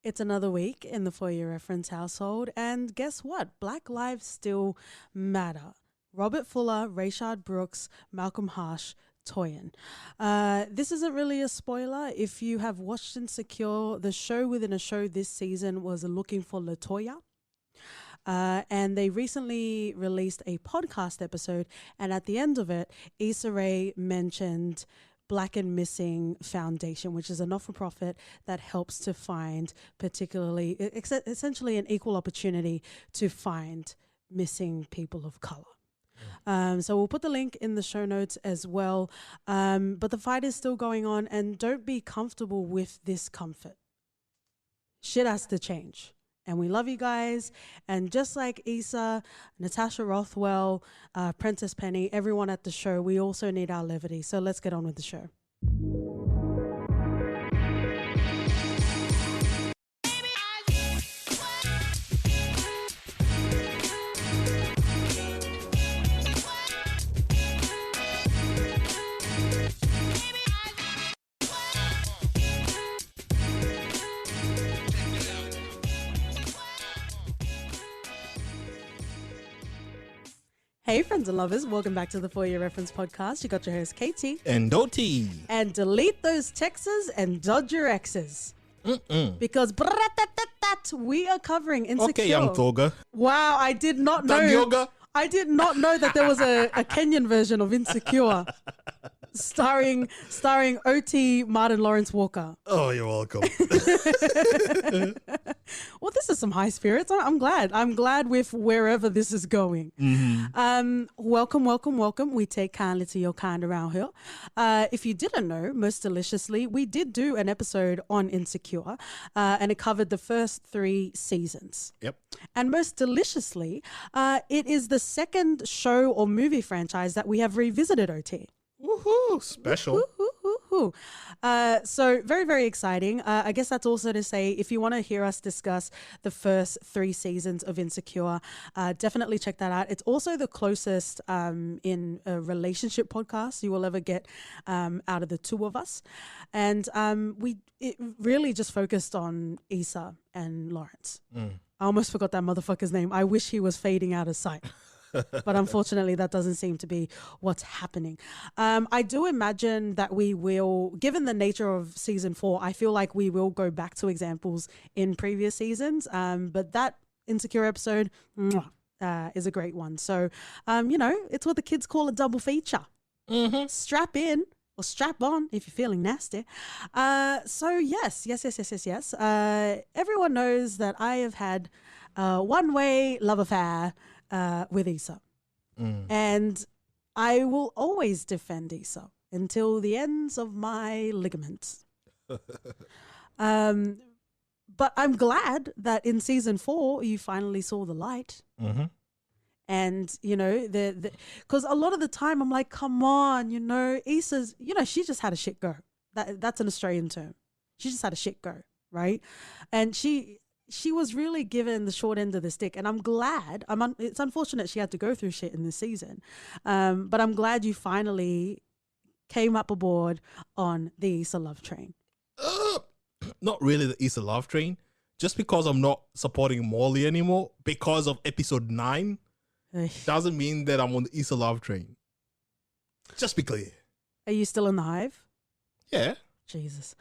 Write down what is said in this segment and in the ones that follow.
It's another week in the For Your Reference household, and guess what? Black lives still matter. Robert Fuller, Rayshard Brooks, Malcolm Harsh, Toyin. This isn't really a spoiler. If you have watched Insecure, the show within a show this season was looking for LaToya. And they recently released a podcast episode, and at the end of it, Issa Rae mentioned Black and Missing Foundation, which is a not-for-profit that helps to find particularly, essentially an equal opportunity to find missing people of color. So we'll put the link in the show notes as well. But the fight is still going on, and don't be comfortable with this comfort. Shit has to change. And we love you guys. And just like Issa, Natasha Rothwell, Prentice Penny, everyone at the show, we also need our levity. So let's get on with the show. Hey, friends and lovers, welcome back to the For Your Reference podcast. You got your host, Katie. And Doti. And delete those texts and dodge your exes. Because we are covering Insecure. Okay, young Toga. Wow, I did not know. Yoga. I did not know that there was a Kenyan version of Insecure. starring OT Martin Lawrence Walker. Oh, you're welcome. Well, this is some high spirits. I'm glad. I'm glad with wherever this is going. Welcome. We take kindly to your kind around here. If you didn't know, most deliciously, we did do an episode on Insecure, and it covered the first 3 seasons. Yep. And most deliciously, it is the second show or movie franchise that we have revisited, OT. Woohoo! Special. Woo-hoo. So very, very exciting. I guess that's also to say, if you want to hear us discuss the first 3 seasons of Insecure, definitely check that out. It's also the closest in a relationship podcast you will ever get out of the 2 of us. And it really just focused on Issa and Lawrence. I almost forgot that motherfucker's name. I wish he was fading out of sight. But unfortunately, that doesn't seem to be what's happening. I do imagine that we will, given the nature of season 4, I feel like we will go back to examples in previous seasons. But that Insecure episode is a great one. So, it's what the kids call a double feature. Strap in or strap on if you're feeling nasty. So yes. Everyone knows that I have had a one-way love affair with Issa. And I will always defend Issa until the ends of my ligaments. But I'm glad that in season 4 you finally saw the light. And because a lot of the time I'm like, come on, Issa's, she just had a shit go. That's an Australian term. She just had a shit go, right? And she was really given the short end of the stick, and I'm glad. It's unfortunate she had to go through shit in this season, but I'm glad you finally came up aboard on the Issa love train. Not really the Issa love train. Just because I'm not supporting Morley anymore because of episode 9 doesn't mean that I'm on the Issa love train. Just be clear. Are you still in the hive? Yeah. Jesus.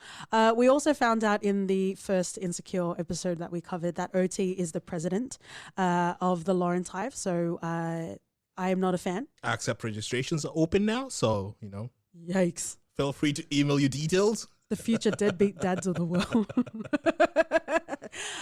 We also found out in the first Insecure episode that we covered that OT is the president of the Lawrence Hive. So I am not a fan. Accept registrations are open now. So, Yikes. Feel free to email your details. The future deadbeat dads of the world.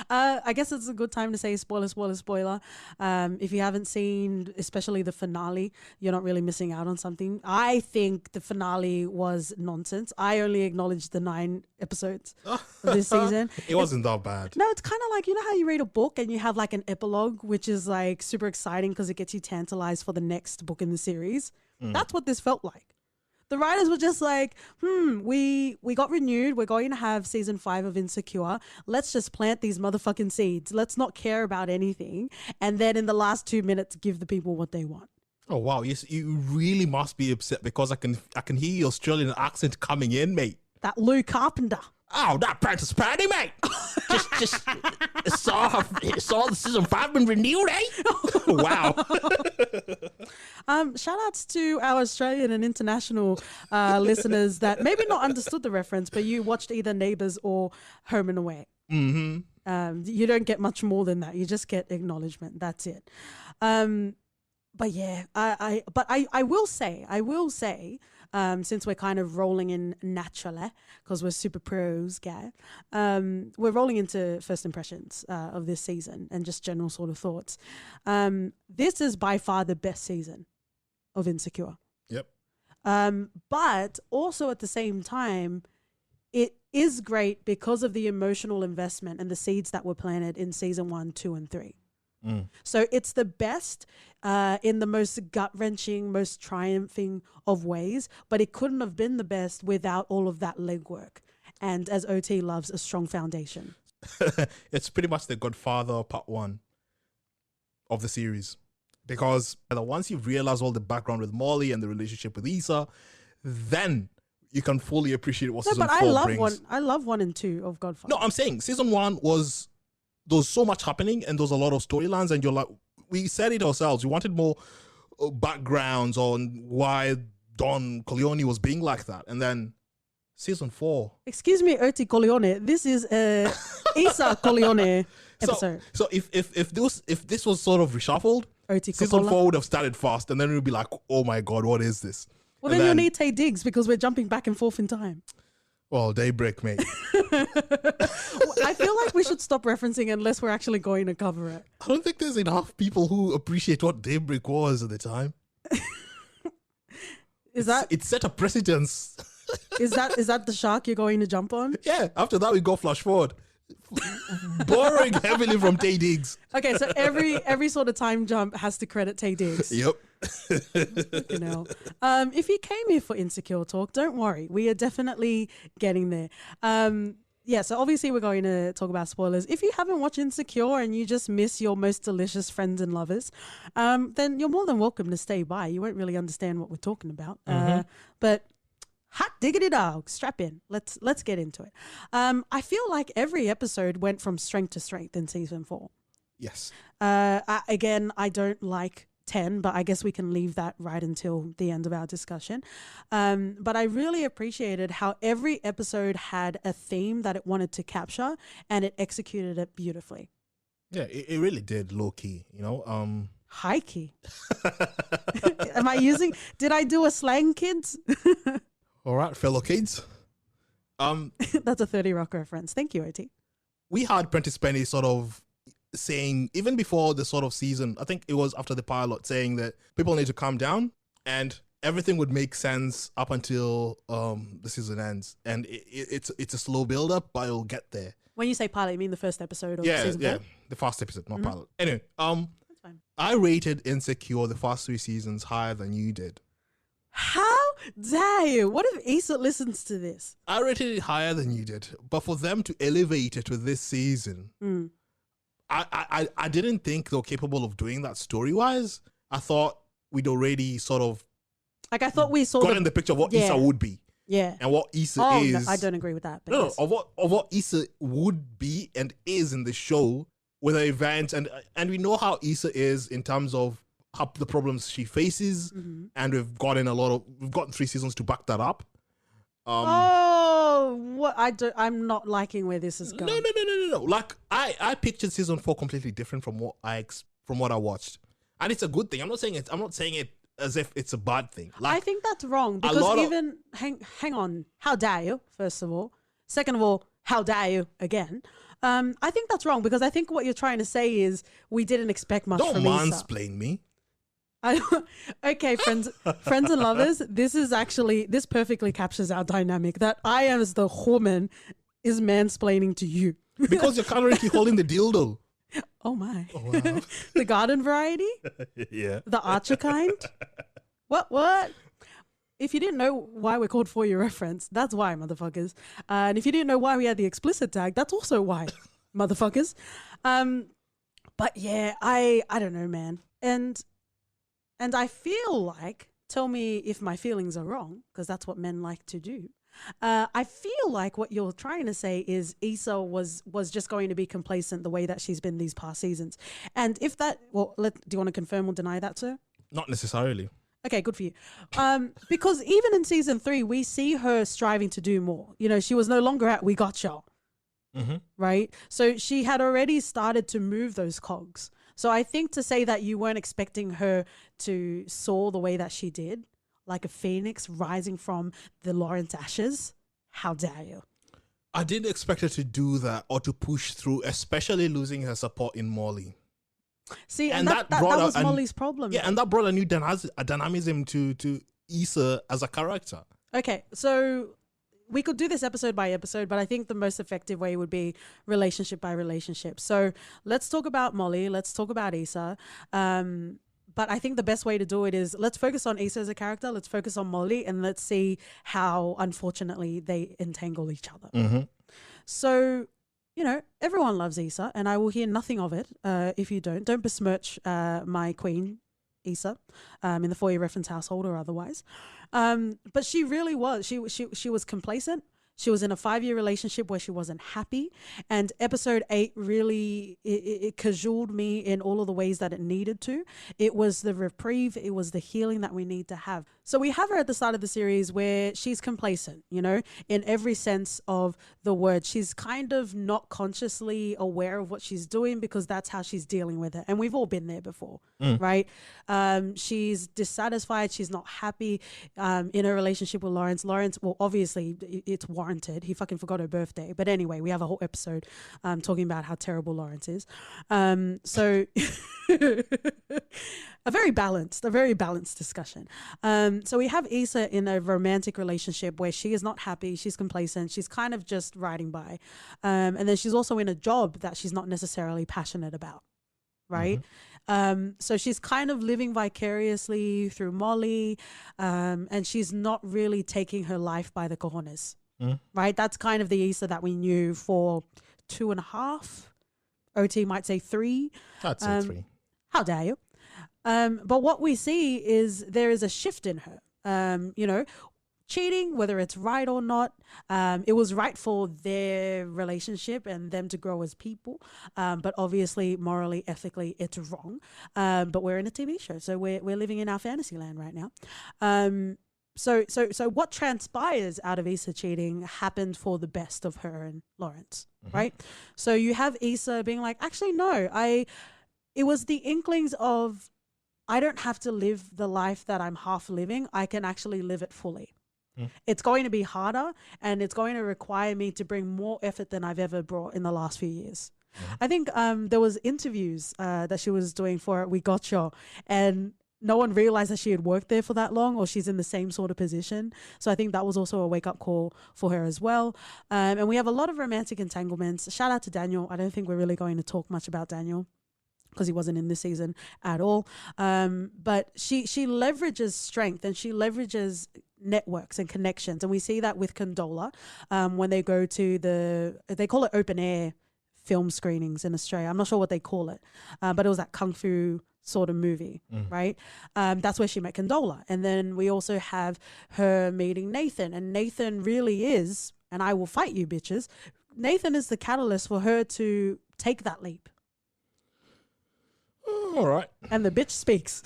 I guess it's a good time to say spoiler. If you haven't seen, especially the finale, you're not really missing out on something. I think the finale was nonsense. I only acknowledged the 9 episodes of this season. It wasn't that bad. No, it's kind of like, how you read a book and you have like an epilogue, which is like super exciting because it gets you tantalized for the next book in the series. That's what this felt like. The writers were just like, we got renewed. We're going to have season 5 of Insecure. Let's just plant these motherfucking seeds. Let's not care about anything. And then in the last 2 minutes, give the people what they want. Oh, wow. Yes, you really must be upset because I can hear your Australian accent coming in, mate. That Lou Carpenter. Oh, that practice party, mate. just saw the season 5 been renewed, eh? Wow. Shout outs to our Australian and international listeners that maybe not understood the reference, but you watched either Neighbours or Home and Away. Mm-hmm. You don't get much more than that. You just get acknowledgement. That's it. But yeah, I will say, since we're kind of rolling in naturally because we're super pros, guy, we're rolling into first impressions of this season and just general sort of thoughts. This is by far the best season of Insecure. Yep. But also at the same time, it is great because of the emotional investment and the seeds that were planted in season 1, 2, and 3. So it's the best in the most gut-wrenching, most triumphing of ways, but it couldn't have been the best without all of that legwork. And as OT loves, a strong foundation. It's pretty much the Godfather part 1 of the series. Because once you've realized all the background with Molly and the relationship with Issa, then you can fully appreciate what season 4 brings. I love 1 and 2 of Godfather. No, I'm saying season 1 was... there was so much happening and there was a lot of storylines, and you're like, we said it ourselves. We wanted more backgrounds on why Don Corleone was being like that. And then season 4. Excuse me, Oti Corleone. This is Issa Corleone episode. So if this was sort of reshuffled, Oti season Coppola. 4 would have started fast, and then it would be like, oh my God, what is this? Well, then you'll need Tay Diggs because we're jumping back and forth in time. Well, daybreak, mate. I feel like we should stop referencing unless we're actually going to cover it. I don't think there's enough people who appreciate what daybreak was at the time. It set a precedence. Is that the shark you're going to jump on? Yeah. After that, we go flash forward, borrowing heavily from Tay Diggs. Okay, so every sort of time jump has to credit Tay Diggs. Yep. You know, if you came here for Insecure talk, don't worry, we are definitely getting there. Yeah, so obviously we're going to talk about spoilers. If you haven't watched Insecure and you just miss your most delicious friends and lovers, then you're more than welcome to stay by. You won't really understand what we're talking about. But hot diggity dog, strap in. Let's get into it. I feel like every episode went from strength to strength in season 4. Yes. I don't like 10, but I guess we can leave that right until the end of our discussion. But I really appreciated how every episode had a theme that it wanted to capture, and it executed it beautifully. Yeah, it really did, low key, you know. High key. Did I do a slang, kids? All right, fellow kids. That's a 30 Rock reference. Thank you, OT. We had Prentice Penny sort of saying, even before the sort of season, I think it was after the pilot, saying that people need to calm down and everything would make sense up until the season ends. And it's a slow build up, but it'll get there. When you say pilot, you mean the first episode of season 4? Yeah, the first episode, not pilot. Anyway, that's fine. I rated Insecure the first 3 seasons higher than you did. How dare you? What if Issa listens to this? I rated it higher than you did, but for them to elevate it to this season, I didn't think they were capable of doing that story-wise. I thought we'd already sort of... Like, I thought we saw... got in the picture of what Issa would be. Yeah. And what Issa is... No, I don't agree with that. But No, of what Issa would be and is in the show with her events. And we know how Issa is in terms of how the problems she faces. And we've gotten 3 seasons to back that up. I'm not liking where this is going. No. Like I pictured season 4 completely different from what I watched, and it's a good thing. I'm not saying it as if it's a bad thing. Like, I think that's wrong because hang on, how dare you? First of all, second of all, how dare you again? I think that's wrong because I think what you're trying to say is we didn't expect much from Issa. Don't mansplain me. Okay, friends and lovers, this perfectly captures our dynamic that I am as the woman is mansplaining to you. Because you're currently holding the dildo. Oh my. Oh, wow. The garden variety? Yeah. The Archer kind? What? If you didn't know why we're called For Your Reference, that's why, motherfuckers. And if you didn't know why we had the explicit tag, that's also why, motherfuckers. But yeah, I don't know, man. And I feel like, tell me if my feelings are wrong, because that's what men like to do. I feel like what you're trying to say is Issa was just going to be complacent the way that she's been these past seasons. And if that, well, do you want to confirm or deny that, sir? Not necessarily. Okay, good for you. Because even in season 3, we see her striving to do more. You know, she was no longer at "we got y'all," right? So she had already started to move those cogs. So I think to say that you weren't expecting her to soar the way that she did, like a phoenix rising from the Lawrence ashes, how dare you? I didn't expect her to do that or to push through, especially losing her support in Molly. See, and that was Molly's problem. Yeah, and that brought a new dynamism to Issa as a character. Okay, so we could do this episode by episode, but I think the most effective way would be relationship by relationship. So let's talk about Molly. Let's talk about Issa. But I think the best way to do it is let's focus on Issa as a character. Let's focus on Molly, and let's see how, unfortunately, they entangle each other. So, you know, everyone loves Issa, and I will hear nothing of it if you don't. Don't besmirch my queen, Issa, in the For Your Reference household or otherwise. But she really was. She was complacent. She was in a 5-year relationship where she wasn't happy. And episode 8 really, it cajoled me in all of the ways that it needed to. It was the reprieve. It was the healing that we need to have. So we have her at the start of the series where she's complacent, you know, in every sense of the word. She's kind of not consciously aware of what she's doing because that's how she's dealing with it. And we've all been there before, right? She's dissatisfied. She's not happy in her relationship with Lawrence. Lawrence, well, obviously it's warranted. He fucking forgot her birthday. But anyway, we have a whole episode talking about how terrible Lawrence is. So a very balanced discussion. So we have Issa in a romantic relationship where she is not happy. She's complacent. She's kind of just riding by. And then she's also in a job that she's not necessarily passionate about. Right. So she's kind of living vicariously through Molly. And she's not really taking her life by the cojones. Right. That's kind of the Issa that we knew for 2.5. OT might say 3. I'd say 3. How dare you? But what we see is there is a shift in her. You know, cheating, whether it's right or not, it was right for their relationship and them to grow as people. But obviously, morally, ethically, it's wrong. But we're in a TV show, so we're living in our fantasy land right now. So what transpires out of Issa cheating happened for the best of her and Lawrence, right? So you have Issa being like, actually, no, it was the inklings of, I don't have to live the life that I'm half living. I can actually live it fully. It's going to be harder and it's going to require me to bring more effort than I've ever brought in the last few years. I think there was interviews that she was doing for We Got You, and no one realized that she had worked there for that long or she's in the same sort of position. So I think that was also a wake-up call for her as well. And we have a lot of romantic entanglements. Shout out to Daniel. I don't think we're really going to talk much about Daniel because he wasn't in this season at all. But she leverages strength and she leverages networks and connections. And we see that with Condola when they go to they call it open air film screenings in Australia. I'm not sure what they call it, but it was that Kung Fu sort of movie, right? That's where she met Condola. And then we also have her meeting Nathan. And Nathan really is, and I will fight you bitches, Nathan is the catalyst for her to take that leap. All right. And the bitch speaks.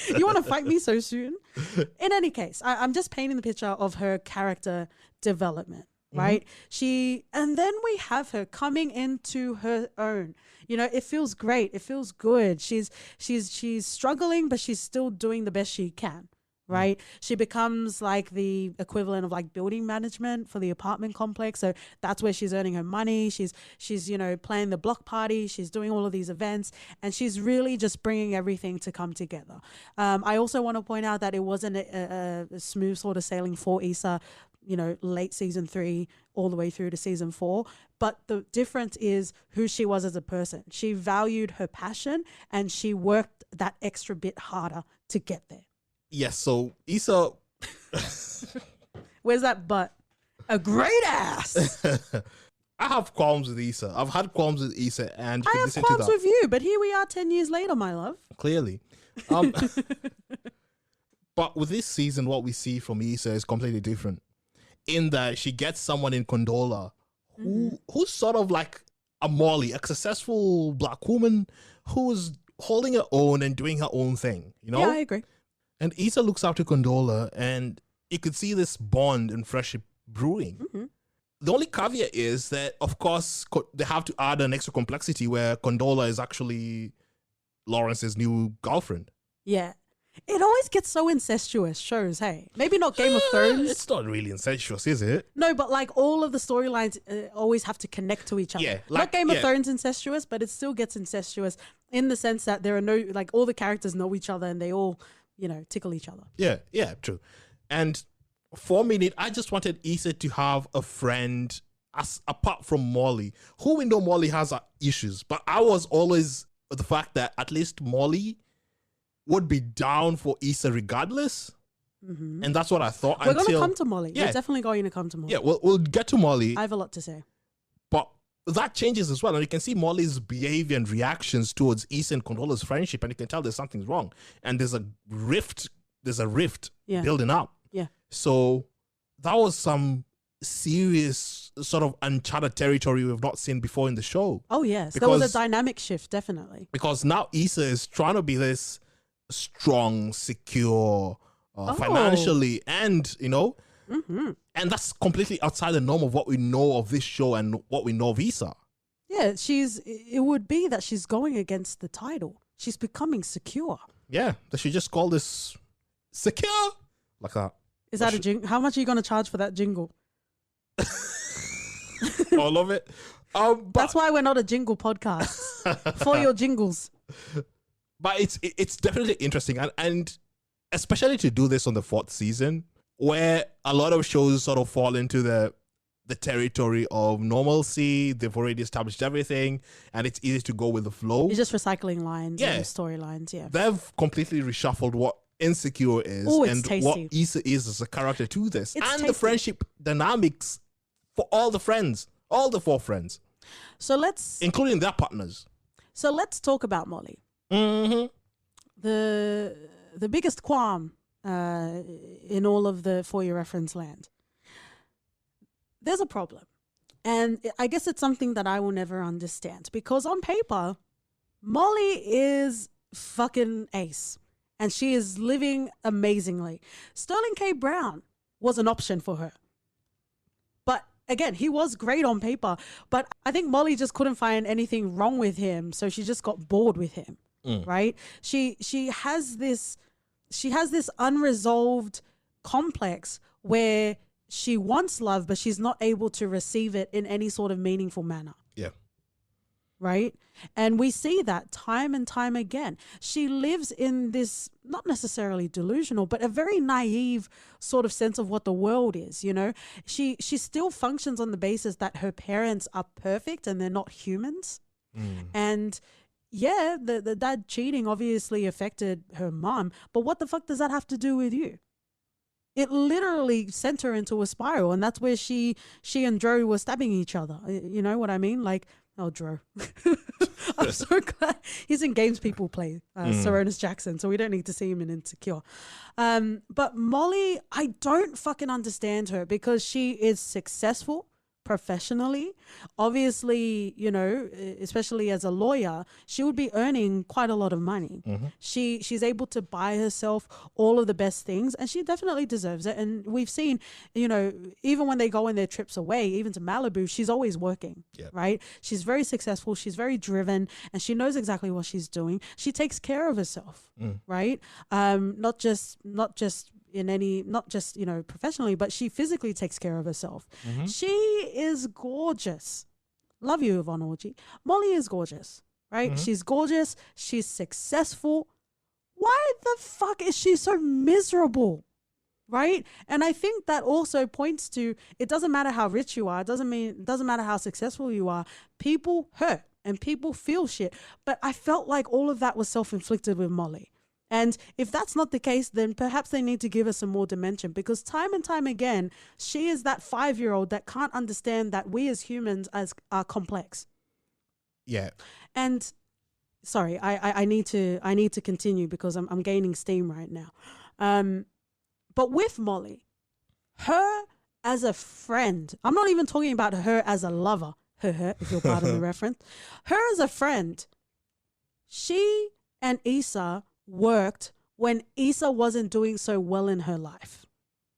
You want to fight me so soon? In any case, I'm just painting the picture of her character development, right? And then we have her coming into her own. You know, it feels great. It feels good. She's struggling, but she's still doing the best she can. Right. She becomes like the equivalent of like building management for the apartment complex. So that's where she's earning her money. She's, you know, planning the block party. She's doing all of these events and she's really just bringing everything to come together. I also want to point out that it wasn't a smooth sort of sailing for Issa, you know, late season 3 all the way through to season 4. But the difference is who she was as a person. She valued her passion and she worked that extra bit harder to get there. Yes, so Issa... Where's that butt? A great ass! I have qualms with Issa. I've had qualms with Issa, and I have qualms with you, but here we are 10 years later, my love. Clearly. But with this season, what we see from Issa is completely different. In that she gets someone in Condola who's sort of like a Molly, a successful black woman who's holding her own and doing her own thing, you know? Yeah, I agree. And Issa looks out to Condola, and you could see this bond and friendship brewing. Mm-hmm. The only caveat is that, of course, they have to add an extra complexity where Condola is actually Lawrence's new girlfriend. Yeah. It always gets so incestuous, shows, hey? Maybe not Game of Thrones. It's not really incestuous, is it? No, but like all of the storylines always have to connect to each other. Yeah, not Game of Thrones incestuous, but it still gets incestuous in the sense that there are no, like all the characters know each other and they all, you know, tickle each other. Yeah, true. And for a minute, I just wanted Issa to have a friend apart from Molly, who we know Molly has issues, but I was always the fact that at least Molly would be down for Issa regardless. Mm-hmm. And that's what I thought. We're going to come to Molly. Yeah. We're definitely going to come to Molly. Yeah, we'll get to Molly. I have a lot to say. But that changes as well. And you can see Molly's behavior and reactions towards Issa and Condola's friendship, and you can tell there's something wrong. And there's a rift building up. Yeah. So that was some serious sort of uncharted territory we've not seen before in the show. Oh, yes. There was a dynamic shift, definitely. Because now Issa is trying to be this strong, secure, financially, and, you know, and that's completely outside the norm of what we know of this show and what we know of Issa. Yeah, it would be that she's going against the title. She's becoming secure. Yeah, they should just call this secure like that. Is that a jingle? How much are you going to charge for that jingle? I love it. That's why we're not a jingle podcast. For your jingles. But it's definitely interesting, and especially to do this on the 4th season, where a lot of shows sort of fall into the territory of normalcy. They've already established everything, and it's easy to go with the flow. You're just recycling lines and storylines, yeah. They've completely reshuffled what Insecure is and tasty. What Issa is as a character to this. It's and tasty. The friendship dynamics for all the friends, all the 4 friends. So including their partners. So let's talk about Molly. Mm-hmm. The biggest qualm in all of the For Your Reference land. There's a problem. And I guess it's something that I will never understand. Because on paper, Molly is fucking ace. And she is living amazingly. Sterling K. Brown was an option for her. But again, he was great on paper. But I think Molly just couldn't find anything wrong with him. So she just got bored with him. Right? She has this unresolved complex where she wants love, but she's not able to receive it in any sort of meaningful manner. Yeah. Right? And we see that time and time again. She lives in this, not necessarily delusional, but a very naive sort of sense of what the world is, you know? She still functions on the basis that her parents are perfect and they're not humans. And yeah, the dad cheating obviously affected her mom, but what the fuck does that have to do with you? It literally sent her into a spiral, and that's where she and Drew were stabbing each other. You know what I mean? Like, oh, Drew. I'm so glad he's in games people play, Saronis Jackson, so we don't need to see him in Insecure. But Molly, I don't fucking understand her because she is successful professionally. Obviously, you know, especially as a lawyer, she would be earning quite a lot of money. She's able to buy herself all of the best things, and she definitely deserves it. And we've seen, you know, even when they go on their trips away, even to Malibu, she's always working, right? She's very successful, she's very driven, and she knows exactly what she's doing. She takes care of herself, right? Not just you know, professionally, but she physically takes care of herself. She is gorgeous. Love you, Yvonne Orji. Molly is gorgeous, right? She's gorgeous. She's successful. Why the fuck is she so miserable? Right? And I think that also points to, it doesn't matter how rich you are. It doesn't matter how successful you are. People hurt and people feel shit. But I felt like all of that was self-inflicted with Molly. And if that's not the case, then perhaps they need to give us some more dimension, because time and time again, she is that 5-year-old that can't understand that we as humans are complex. Yeah. And sorry, I need to continue because I'm gaining steam right now. But with Molly, her as a friend, I'm not even talking about her as a lover, her, if you'll pardon the reference, her as a friend, she and Issa worked when Issa wasn't doing so well in her life,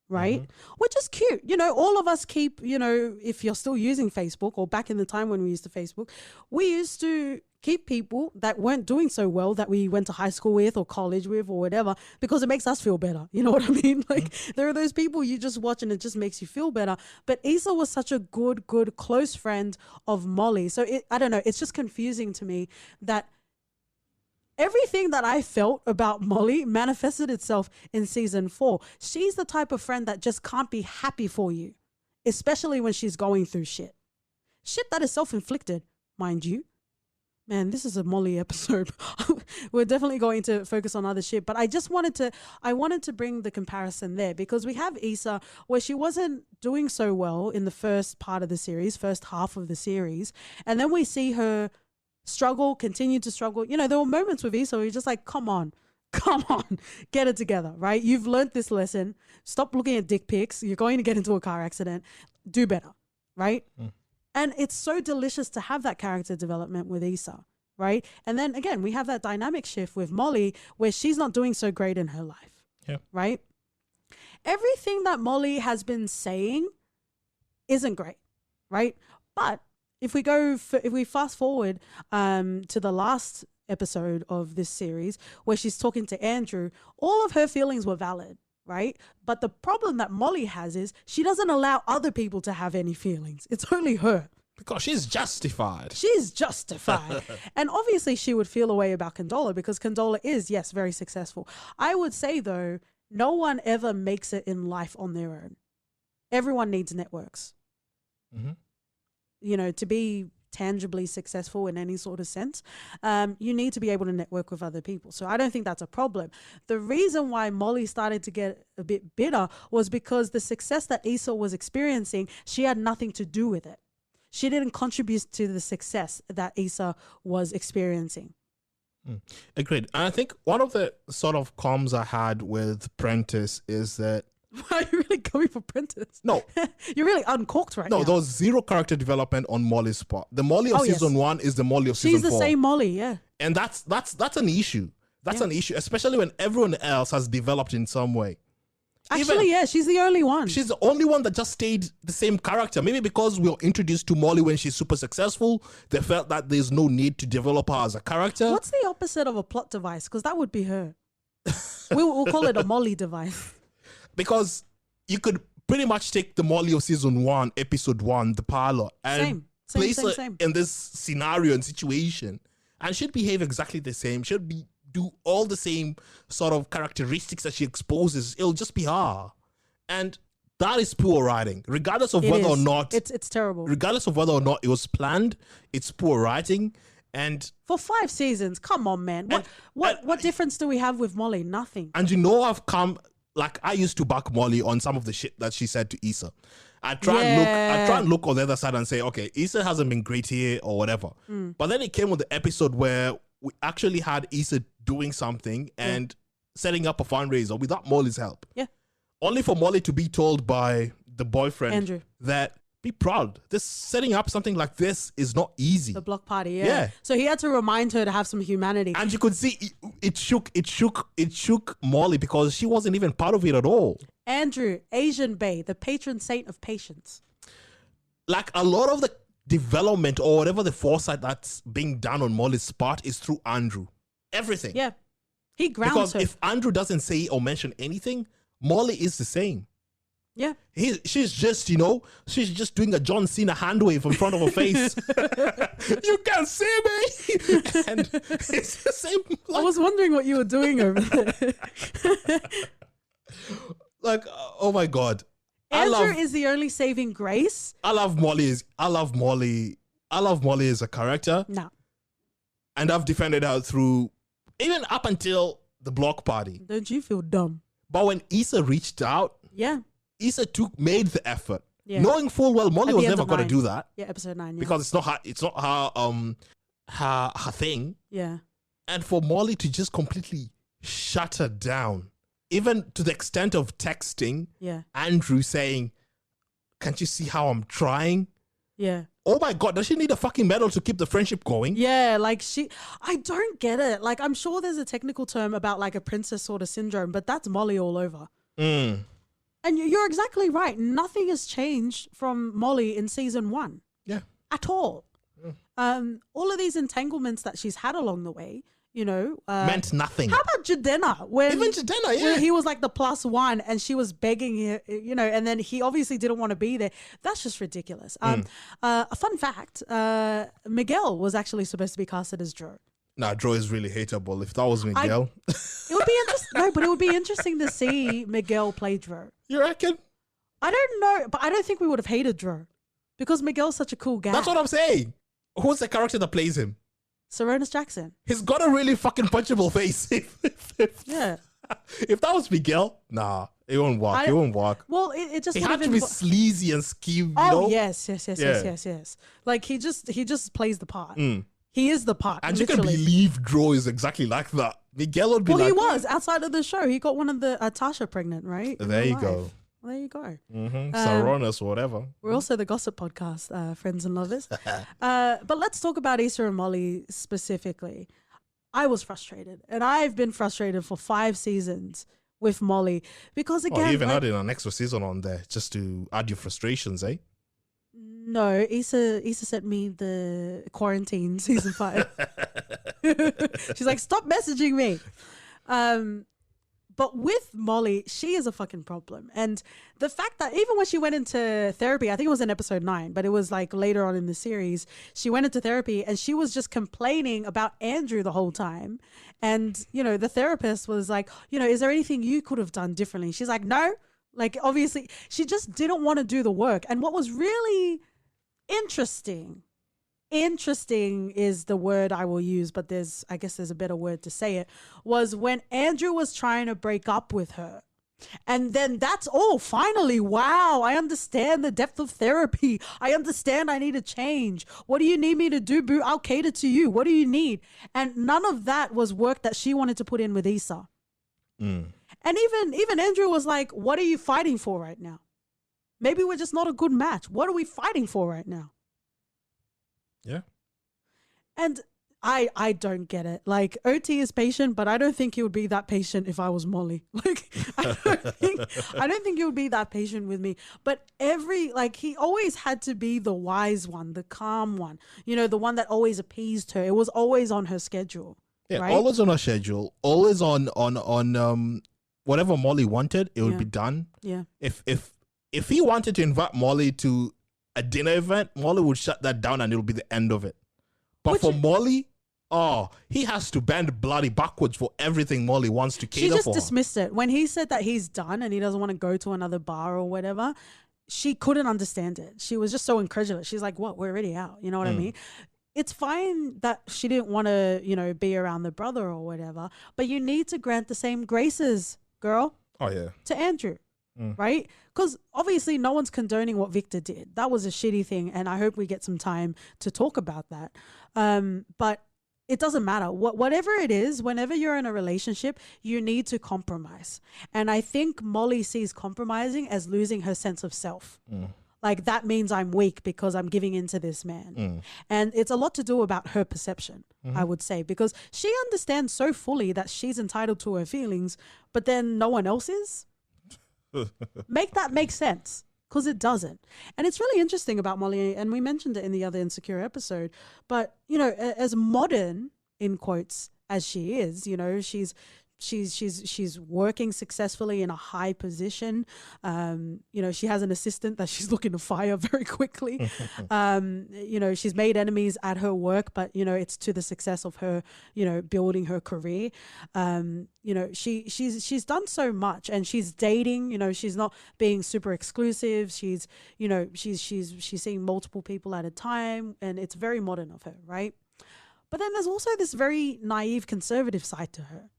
right? Which is cute. You know, all of us keep, you know, if you're still using Facebook, or back in the time when we used to Facebook, we used to keep people that weren't doing so well, that we went to high school with or college with or whatever, because it makes us feel better. You know what I mean? Like there are those people you just watch and it just makes you feel better. But Issa was such a good, close friend of Molly. So I don't know, it's just confusing to me that everything that I felt about Molly manifested itself in season 4. She's the type of friend that just can't be happy for you, especially when she's going through shit. Shit that is self-inflicted, mind you. Man, this is a Molly episode. We're definitely going to focus on other shit, but I wanted to bring the comparison there, because we have Issa where she wasn't doing so well in the first part of the series, first half of the series, and then we see her struggle, continue to struggle. You know, there were moments with Issa where you're just like, come on, get it together, right? You've learned this lesson. Stop looking at dick pics. You're going to get into a car accident. Do better, right? And it's so delicious to have that character development with Issa, right? And then again, we have that dynamic shift with Molly where she's not doing so great in her life, right? Everything that Molly has been saying isn't great, right? But if we fast forward to the last episode of this series where she's talking to Andrew, all of her feelings were valid, right? But the problem that Molly has is she doesn't allow other people to have any feelings. It's only her. Because she's justified. She's justified. And obviously she would feel a way about Condola, because Condola is, yes, very successful. I would say, though, no one ever makes it in life on their own. Everyone needs networks. You know, to be tangibly successful in any sort of sense, you need to be able to network with other people. So I don't think that's a problem. The reason why Molly started to get a bit bitter was because the success that Issa was experiencing, she had nothing to do with it. She didn't contribute to the success that Issa was experiencing. Agreed. And I think one of the sort of comms I had with Prentice is that... Why are you really going for Prentice? No. You're really uncorked right now. No, there was zero character development on Molly's part. The Molly of season 1 is the Molly of season 4. She's the same Molly, yeah. And that's an issue. That's an issue, especially when everyone else has developed in some way. Actually, she's the only one. She's the only one that just stayed the same character. Maybe because we were introduced to Molly when she's super successful, they felt that there's no need to develop her as a character. What's the opposite of a plot device? Because that would be her. We'll call it a Molly device. Because you could pretty much take the Molly of season 1, episode 1, the pilot, and place her in this scenario and situation, and she'd behave exactly the same. Do all the same sort of characteristics that she exposes. It'll just be her. And that is poor writing, regardless of whether or not... It's terrible. Regardless of whether or not it was planned, it's poor writing. And for 5 seasons, come on, man. What difference do we have with Molly? Nothing. And you know, I used to back Molly on some of the shit that she said to Issa. I try and look on the other side and say, okay, Issa hasn't been great here or whatever. But then it came with the episode where we actually had Issa doing something and setting up a fundraiser without Molly's help. Yeah. Only for Molly to be told by the boyfriend, Andrew, that be proud. Setting up something like this is not easy. The block party, yeah. So he had to remind her to have some humanity. And you could see it shook Molly because she wasn't even part of it at all. Andrew, Asian Bay, the patron saint of patience. Like a lot of the development or whatever the foresight that's being done on Molly's part is through Andrew. Everything. Yeah. He grounds her. Because if Andrew doesn't say or mention anything, Molly is the same. Yeah. She's just, she's just doing a John Cena hand wave in front of her face. You can't see me. And it's the same. I was wondering what you were doing over there. Like, oh my God. Andrew is the only saving grace. I love Molly as a character. No. And I've defended her through, even up until the block party. Don't you feel dumb? But when Issa reached out, Issa made the effort, knowing full well Molly was never going to do that. Yeah, episode 9. Yeah. Because it's not her thing. Yeah. And for Molly to just completely shut her down even to the extent of texting Andrew saying, "Can't you see how I'm trying?" Yeah. Oh my God, does she need a fucking medal to keep the friendship going? Yeah, like I don't get it. Like, I'm sure there's a technical term about like a princess sort of syndrome, but that's Molly all over. Mm. And you're exactly right. Nothing has changed from Molly in season 1. Yeah. At all. All of these entanglements that she's had along the way, meant nothing. How about Jadena? Even Jadena, yeah. When he was like the +1 and she was begging him, and then he obviously didn't want to be there. That's just ridiculous. A fun fact, Miguel was actually supposed to be casted as Joe. Nah, Joe is really hateable. If that was Miguel. It would be interesting. No, but it would be interesting to see Miguel play Joe. You reckon? I don't know, but I don't think we would have hated Joe because Miguel's such a cool guy. That's what I'm saying. Who's the character that plays him? Saronis Jackson. He's got a really fucking punchable face. Yeah. If that was Miguel, nah, it won't work. It won't work. Well, it just He had to be sleazy and skew. Yes. Like he just plays the part. He is the part. And literally. you can believe Drew is exactly like that. Miguel would be well, like... he was outside of the show. He got one of the Tasha pregnant, right? There you go. Well, there you go. Saronis or whatever. We're also the Gossip Podcast, friends and lovers. But let's talk about Issa and Molly specifically. I was frustrated, and I've been frustrated for 5 seasons with Molly because again, even added an extra season on there just to add your frustrations, eh? No, Issa sent me the Quarantine season 5. She's like, stop messaging me. But with Molly, she is a fucking problem. And the fact that even when she went into therapy, I think it was in episode 9, but it was like later on in the series, she went into therapy and she was just complaining about Andrew the whole time. And, the therapist was like, is there anything you could have done differently? She's like, no. Like, obviously, she just didn't want to do the work. And what was really interesting is the word I will use, but I guess there's a better word to say it, was when Andrew was trying to break up with her. And then that's finally, wow, I understand the depth of therapy. I understand I need to change. What do you need me to do, boo? I'll cater to you. What do you need? And none of that was work that she wanted to put in with Issa. And even Andrew was like, what are you fighting for right now? Maybe we're just not a good match. What are we fighting for right now? Yeah. And I don't get it. Like, OT is patient, but I don't think he would be that patient if I was Molly. Like, I don't think he would be that patient with me. But he always had to be the wise one, the calm one, the one that always appeased her. It was always on her schedule. Yeah, right? Always on her schedule, always on whatever Molly wanted, it would be done. Yeah. If he wanted to invite Molly to a dinner event, Molly would shut that down and it'll be the end of it. But for Molly, he has to bend bloody backwards for everything Molly wants to cater for. She just dismissed it. When he said that he's done and he doesn't want to go to another bar or whatever, she couldn't understand it. She was just so incredulous. She's like, what? We're already out. You know what I mean? It's fine that she didn't want to, be around the brother or whatever, but you need to grant the same graces, girl. Oh, yeah. To Andrew. Right? Because obviously no one's condoning what Victor did. That was a shitty thing, and I hope we get some time to talk about that. But it doesn't matter. Whatever it is, whenever you're in a relationship, you need to compromise. And I think Molly sees compromising as losing her sense of self. Like, that means I'm weak because I'm giving in to this man. And it's a lot to do about her perception, I would say, because she understands so fully that she's entitled to her feelings, but then no one else is. Make that make sense, because it doesn't. And it's really interesting about Molly, and we mentioned it in the other Insecure episode, but as modern in quotes as she is, she's working successfully in a high position. She has an assistant that she's looking to fire very quickly. She's made enemies at her work, but it's to the success of her, building her career. She's done so much, and she's dating. She's not being super exclusive. She's seeing multiple people at a time, and it's very modern of her, right? But then there's also this very naive conservative side to her.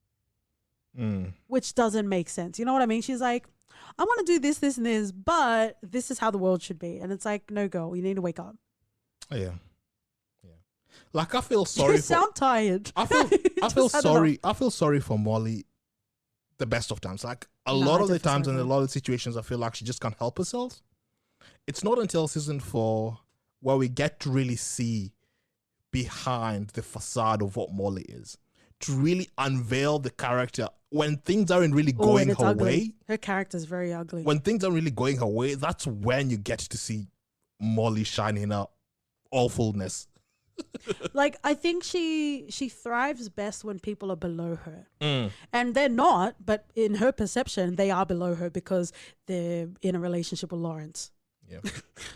Which doesn't make sense. You know what I mean? She's like, I want to do this, this, and this, but this is how the world should be. And it's like, no, girl, you need to wake up. Oh, yeah. Like, I feel sorry. You sound tired. I feel sorry. I feel sorry for Molly the best of times. Like a No, lot I of the definitely times and a agree. lot of situations, I feel like she just can't help herself. It's not until season 4 where we get to really see behind the facade of what Molly is, to really unveil the character when things aren't really Oh, going and it's her ugly. way. Her character's very ugly. When things aren't really going her way, that's when you get to see Molly shining her awfulness. Like, I think she thrives best when people are below her. Mm. And they're not, but in her perception, they are below her because they're in a relationship with Lawrence. Yeah.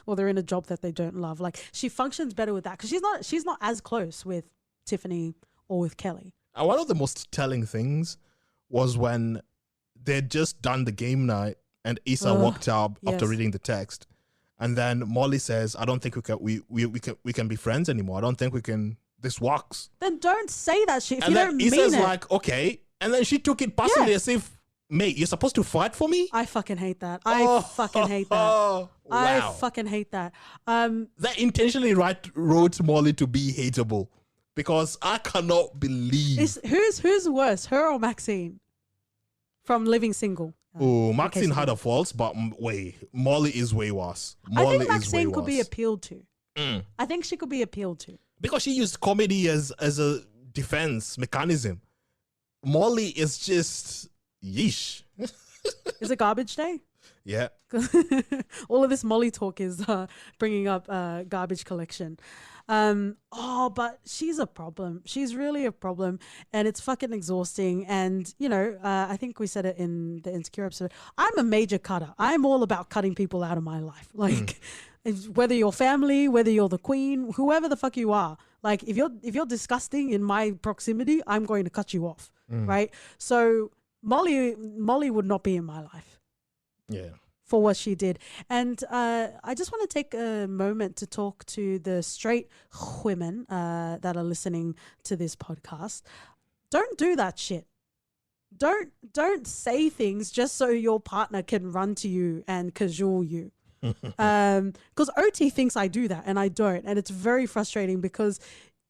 Or they're in a job that they don't love. Like, she functions better with that because she's not as close with Tiffany or with Kelly. And one of the most telling things was when they'd just done the game night and Issa walked out after yes. reading the text. And then Molly says, I don't think we can be friends anymore. I don't think we can, this works. Then don't say that shit if And you then don't mean Issa's it. like, okay. And then she took it personally Yeah. as if, mate, you're supposed to fight for me? I fucking hate that. I fucking hate that. I Wow. fucking hate that. They intentionally wrote Molly to be hateable because I cannot believe. Who's worse, her or Maxine from Living Single? Oh, Maxine okay, had her faults, but Molly is way worse. Molly I think is way Maxine could be worse. appealed to. I think she could be appealed to. Because she used comedy as a defense mechanism. Molly is just yeesh. Is it garbage day? Yeah. All of this Molly talk is bringing up garbage collection. But she's a problem. She's really a problem, and it's fucking exhausting. And I think we said it in the Insecure episode. I'm a major cutter. I'm all about cutting people out of my life. Like, whether you're family, whether you're the queen, whoever the fuck you are. Like, if you're disgusting in my proximity, I'm going to cut you off. Right? So Molly would not be in my life. Yeah. For what she did. And I just want to take a moment to talk to the straight women that are listening to this podcast. Don't do that shit. Don't say things just so your partner can run to you and cajole you. Because OT thinks I do that and I don't. And it's very frustrating because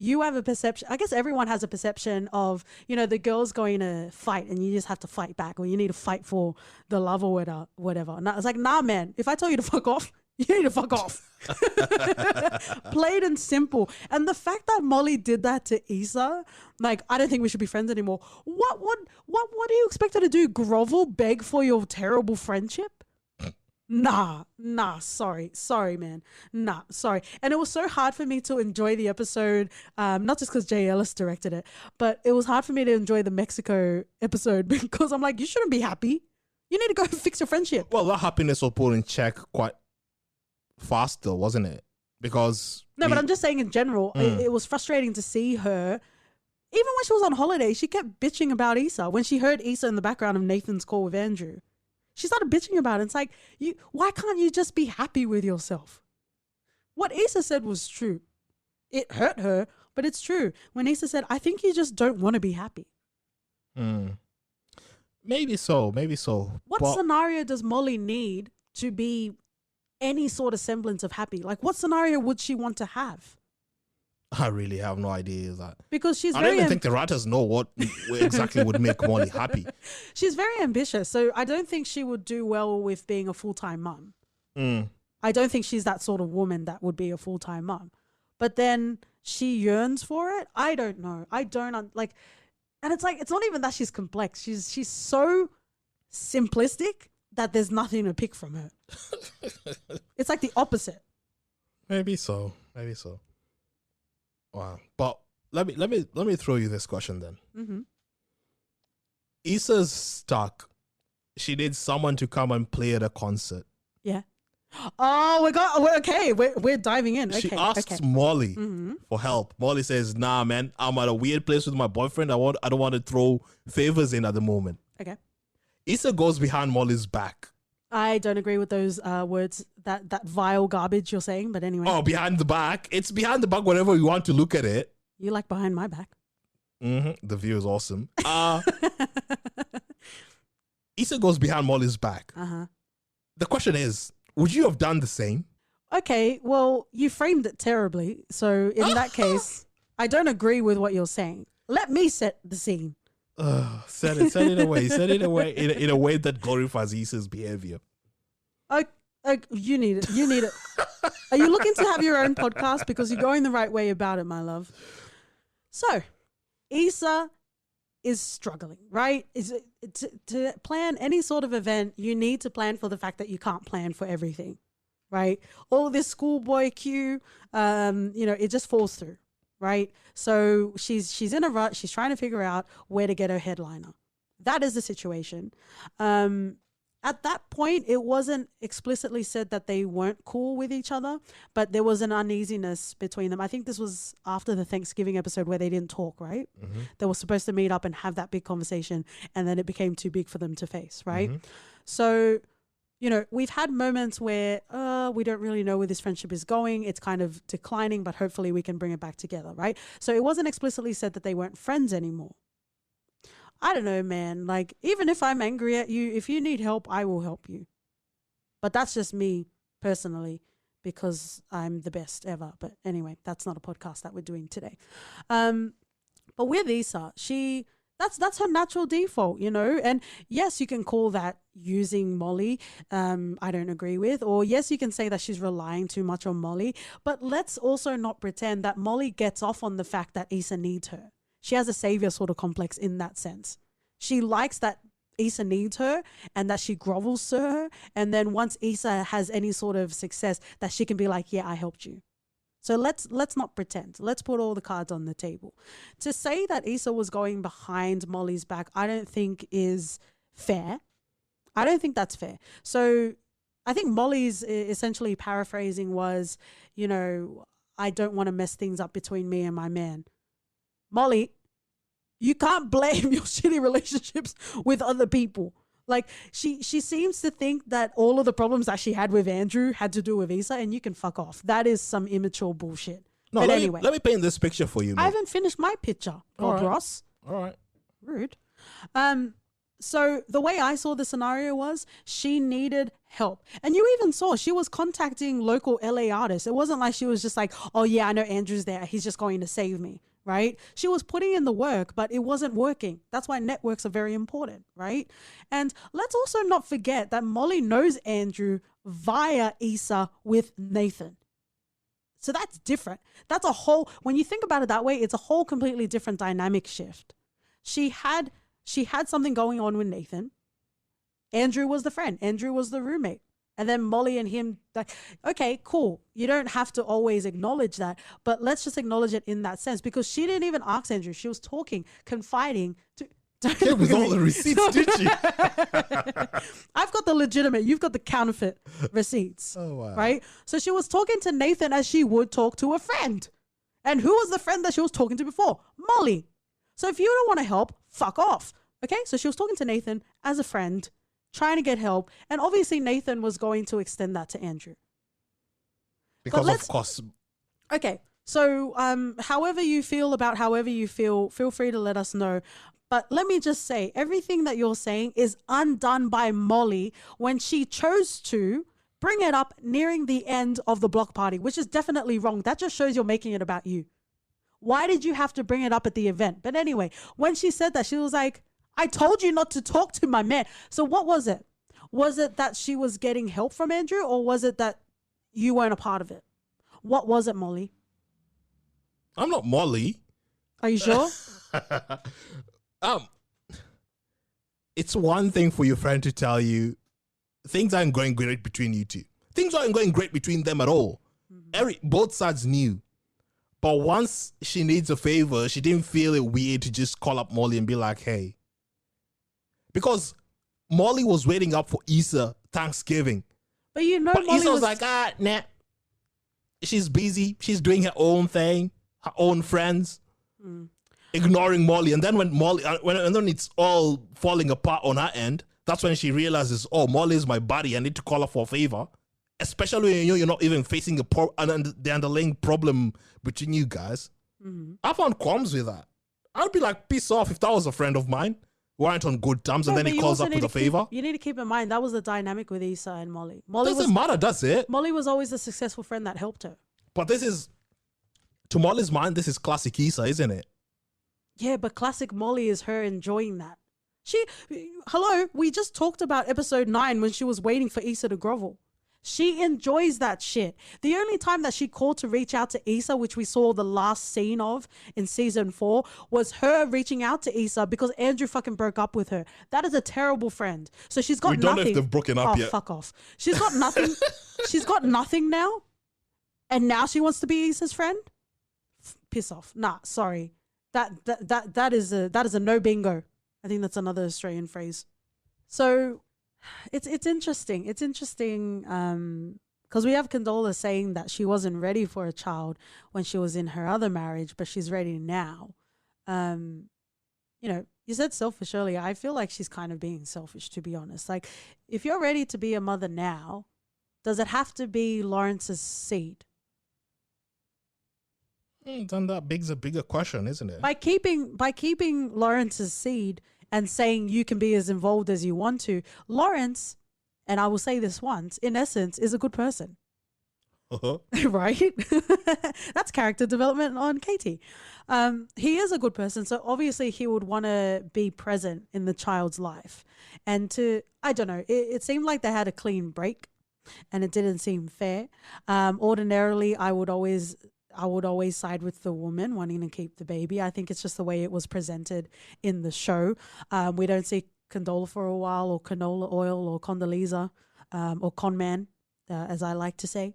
you have a perception. I guess everyone has a perception of, the girl's going to fight and you just have to fight back, or you need to fight for the love or whatever. And it's like, nah, man, if I tell you to fuck off, you need to fuck off. Plain and simple. And the fact that Molly did that to Issa, like, I don't think we should be friends anymore. What do you expect her to do? Grovel, beg for your terrible friendship? Nah, sorry, man. Nah, sorry. And it was so hard for me to enjoy the episode, not just because Jay Ellis directed it, but it was hard for me to enjoy the Mexico episode because I'm like, you shouldn't be happy. You need to go fix your friendship. Well, that happiness was put in check quite fast though, wasn't it? Because... No, but I'm just saying in general, it was frustrating to see her. Even when she was on holiday, she kept bitching about Issa. When she heard Issa in the background of Nathan's call with Andrew, she started bitching about it. It's like, why can't you just be happy with yourself? What Issa said was true. It hurt her, but it's true. When Issa said, I think you just don't want to be happy. Maybe so. What scenario does Molly need to be any sort of semblance of happy? Like, what scenario would she want to have? I really have no idea that. Because she's I very... don't even think the writers know what exactly would make Molly happy. She's very ambitious, so I don't think she would do well with being a full-time mum. I don't think she's that sort of woman that would be a full-time mum. But then she yearns for it? I don't know. I don't... And it's like, it's not even that she's complex. She's so simplistic that there's nothing to pick from her. It's like the opposite. Maybe so. Wow. But let me throw you this question then. Issa's stuck. She needs someone to come and play at a concert. Yeah. Oh, we're diving in. She asks Molly for help. Molly says, nah, man, I'm at a weird place with my boyfriend. I don't want to throw favors in at the moment. Okay. Issa goes behind Molly's back. I don't agree with those words, that vile garbage you're saying, but anyway. Oh, behind the back. It's behind the back whenever you want to look at it. You like behind my back. The view is awesome. Issa goes behind Molly's back. The question is, would you have done the same? Okay, well, you framed it terribly. So in that case, I don't agree with what you're saying. Let me set the scene. Said it away in a way that glorifies Issa's behavior. You need it. You need it. Are you looking to have your own podcast? Because you're going the right way about it, my love. So, Issa is struggling, right? To plan any sort of event, you need to plan for the fact that you can't plan for everything, right? All this schoolboy cue, it just falls through, right? So she's in a rut. She's trying to figure out where to get her headliner. That is the situation. At that point, it wasn't explicitly said that they weren't cool with each other, but there was an uneasiness between them. I think this was after the Thanksgiving episode where they didn't talk, right? Mm-hmm. They were supposed to meet up and have that big conversation, and then it became too big for them to face, right? Mm-hmm. So, we've had moments where we don't really know where this friendship is going. It's kind of declining, but hopefully we can bring it back together, right? So it wasn't explicitly said that they weren't friends anymore. I don't know, man. Like, even if I'm angry at you, if you need help, I will help you. But that's just me personally, because I'm the best ever. But anyway, that's not a podcast that we're doing today. But with Issa, that's her natural default, And yes, you can call that using Molly. I don't agree with. Or yes, you can say that she's relying too much on Molly. But let's also not pretend that Molly gets off on the fact that Issa needs her. She has a savior sort of complex in that sense. She likes that Issa needs her and that she grovels to her. And then once Issa has any sort of success, that she can be like, yeah, I helped you. So let's not pretend. Let's put all the cards on the table. To say that Issa was going behind Molly's back, I don't think is fair. I don't think that's fair. So I think Molly's essentially paraphrasing was, I don't want to mess things up between me and my man. Molly, you can't blame your shitty relationships with other people. Like, she seems to think that all of the problems that she had with Andrew had to do with Issa, and you can fuck off. That is some immature bullshit. No, but anyway, let me paint this picture for you, man. I haven't finished my picture, Ross. All right. Rude. So the way I saw the scenario was she needed help. And you even saw she was contacting local LA artists. It wasn't like she was just like, oh yeah, I know Andrew's there. He's just going to save me. Right? She was putting in the work, but it wasn't working. That's why networks are very important, right? And let's also not forget that Molly knows Andrew via Issa with Nathan. So that's different. That's a whole, when you think about it that way, it's a whole completely different dynamic shift. She had something going on with Nathan. Andrew was the friend. Andrew was the roommate. And then Molly and him, like, okay, cool. You don't have to always acknowledge that, but let's just acknowledge it in that sense, because she didn't even ask Andrew. She was talking, confiding to. Yeah, with all the receipts, did she? I've got the legitimate. You've got the counterfeit receipts. Oh wow! Right. So she was talking to Nathan as she would talk to a friend, and who was the friend that she was talking to before? Molly. So if you don't want to help, fuck off. Okay. So she was talking to Nathan as a friend, trying to get help, and obviously Nathan was going to extend that to Andrew. Because of course. Okay, so however you feel, feel free to let us know. But let me just say, everything that you're saying is undone by Molly when she chose to bring it up nearing the end of the block party, which is definitely wrong. That just shows you're making it about you. Why did you have to bring it up at the event? But anyway, when she said that, she was like, I told you not to talk to my man. So what was it? Was it that she was getting help from Andrew, or was it that you weren't a part of it? What was it, Molly? I'm not Molly. Are you sure? It's one thing for your friend to tell you things aren't going great between you two. Things aren't going great between them at all. Mm-hmm. Both sides knew. But once she needs a favor, she didn't feel it weird to just call up Molly and be like, hey. Because Molly was waiting up for Issa Thanksgiving. But Molly Issa was like, nah. She's busy. She's doing her own thing, her own friends, ignoring Molly. And then when it's all falling apart on her end, that's when she realizes, oh, Molly is my buddy. I need to call her for a favor. Especially when you're not even facing the underlying problem between you guys. Mm-hmm. I found qualms with that. I'd be like, peace off if that was a friend of mine. We aren't on good terms, and then he calls up with a favor. You need to keep in mind, that was the dynamic with Issa and Molly. Doesn't matter, does it? Molly was always the successful friend that helped her. But this is, to Molly's mind, this is classic Issa, isn't it? Yeah, but classic Molly is her enjoying that. Hello, we just talked about episode 9 when she was waiting for Issa to grovel. She enjoys that shit. The only time that she called to reach out to Issa, which we saw the last scene of in season 4, was her reaching out to Issa because Andrew fucking broke up with her. That is a terrible friend. So she's got We nothing. don't know if they've broken up yet. Fuck off. She's got nothing. She's got nothing now. And now she wants to be Issa's friend? Piss off. Nah, sorry. That is a no bingo. I think that's another Australian phrase. So it's interesting. It's interesting because we have Condola saying that she wasn't ready for a child when she was in her other marriage, but she's ready now. You know, you said selfish earlier. I feel like she's kind of being selfish, to be honest. Like, if you're ready to be a mother now, does it have to be Lawrence's seed? Then that begs a bigger question, isn't it? By keeping Lawrence's seed and saying you can be as involved as you want to, Lawrence, and I will say this once, in essence, is a good person. Right? That's character development on Katie. He is a good person, so obviously he would want to be present in the child's life. And I don't know, it seemed like they had a clean break and it didn't seem fair. Ordinarily, I would always side with the woman wanting to keep the baby. I think it's just the way it was presented in the show. We don't see Condola for a while, or canola oil, or Condoleezza, or Conman, as I like to say.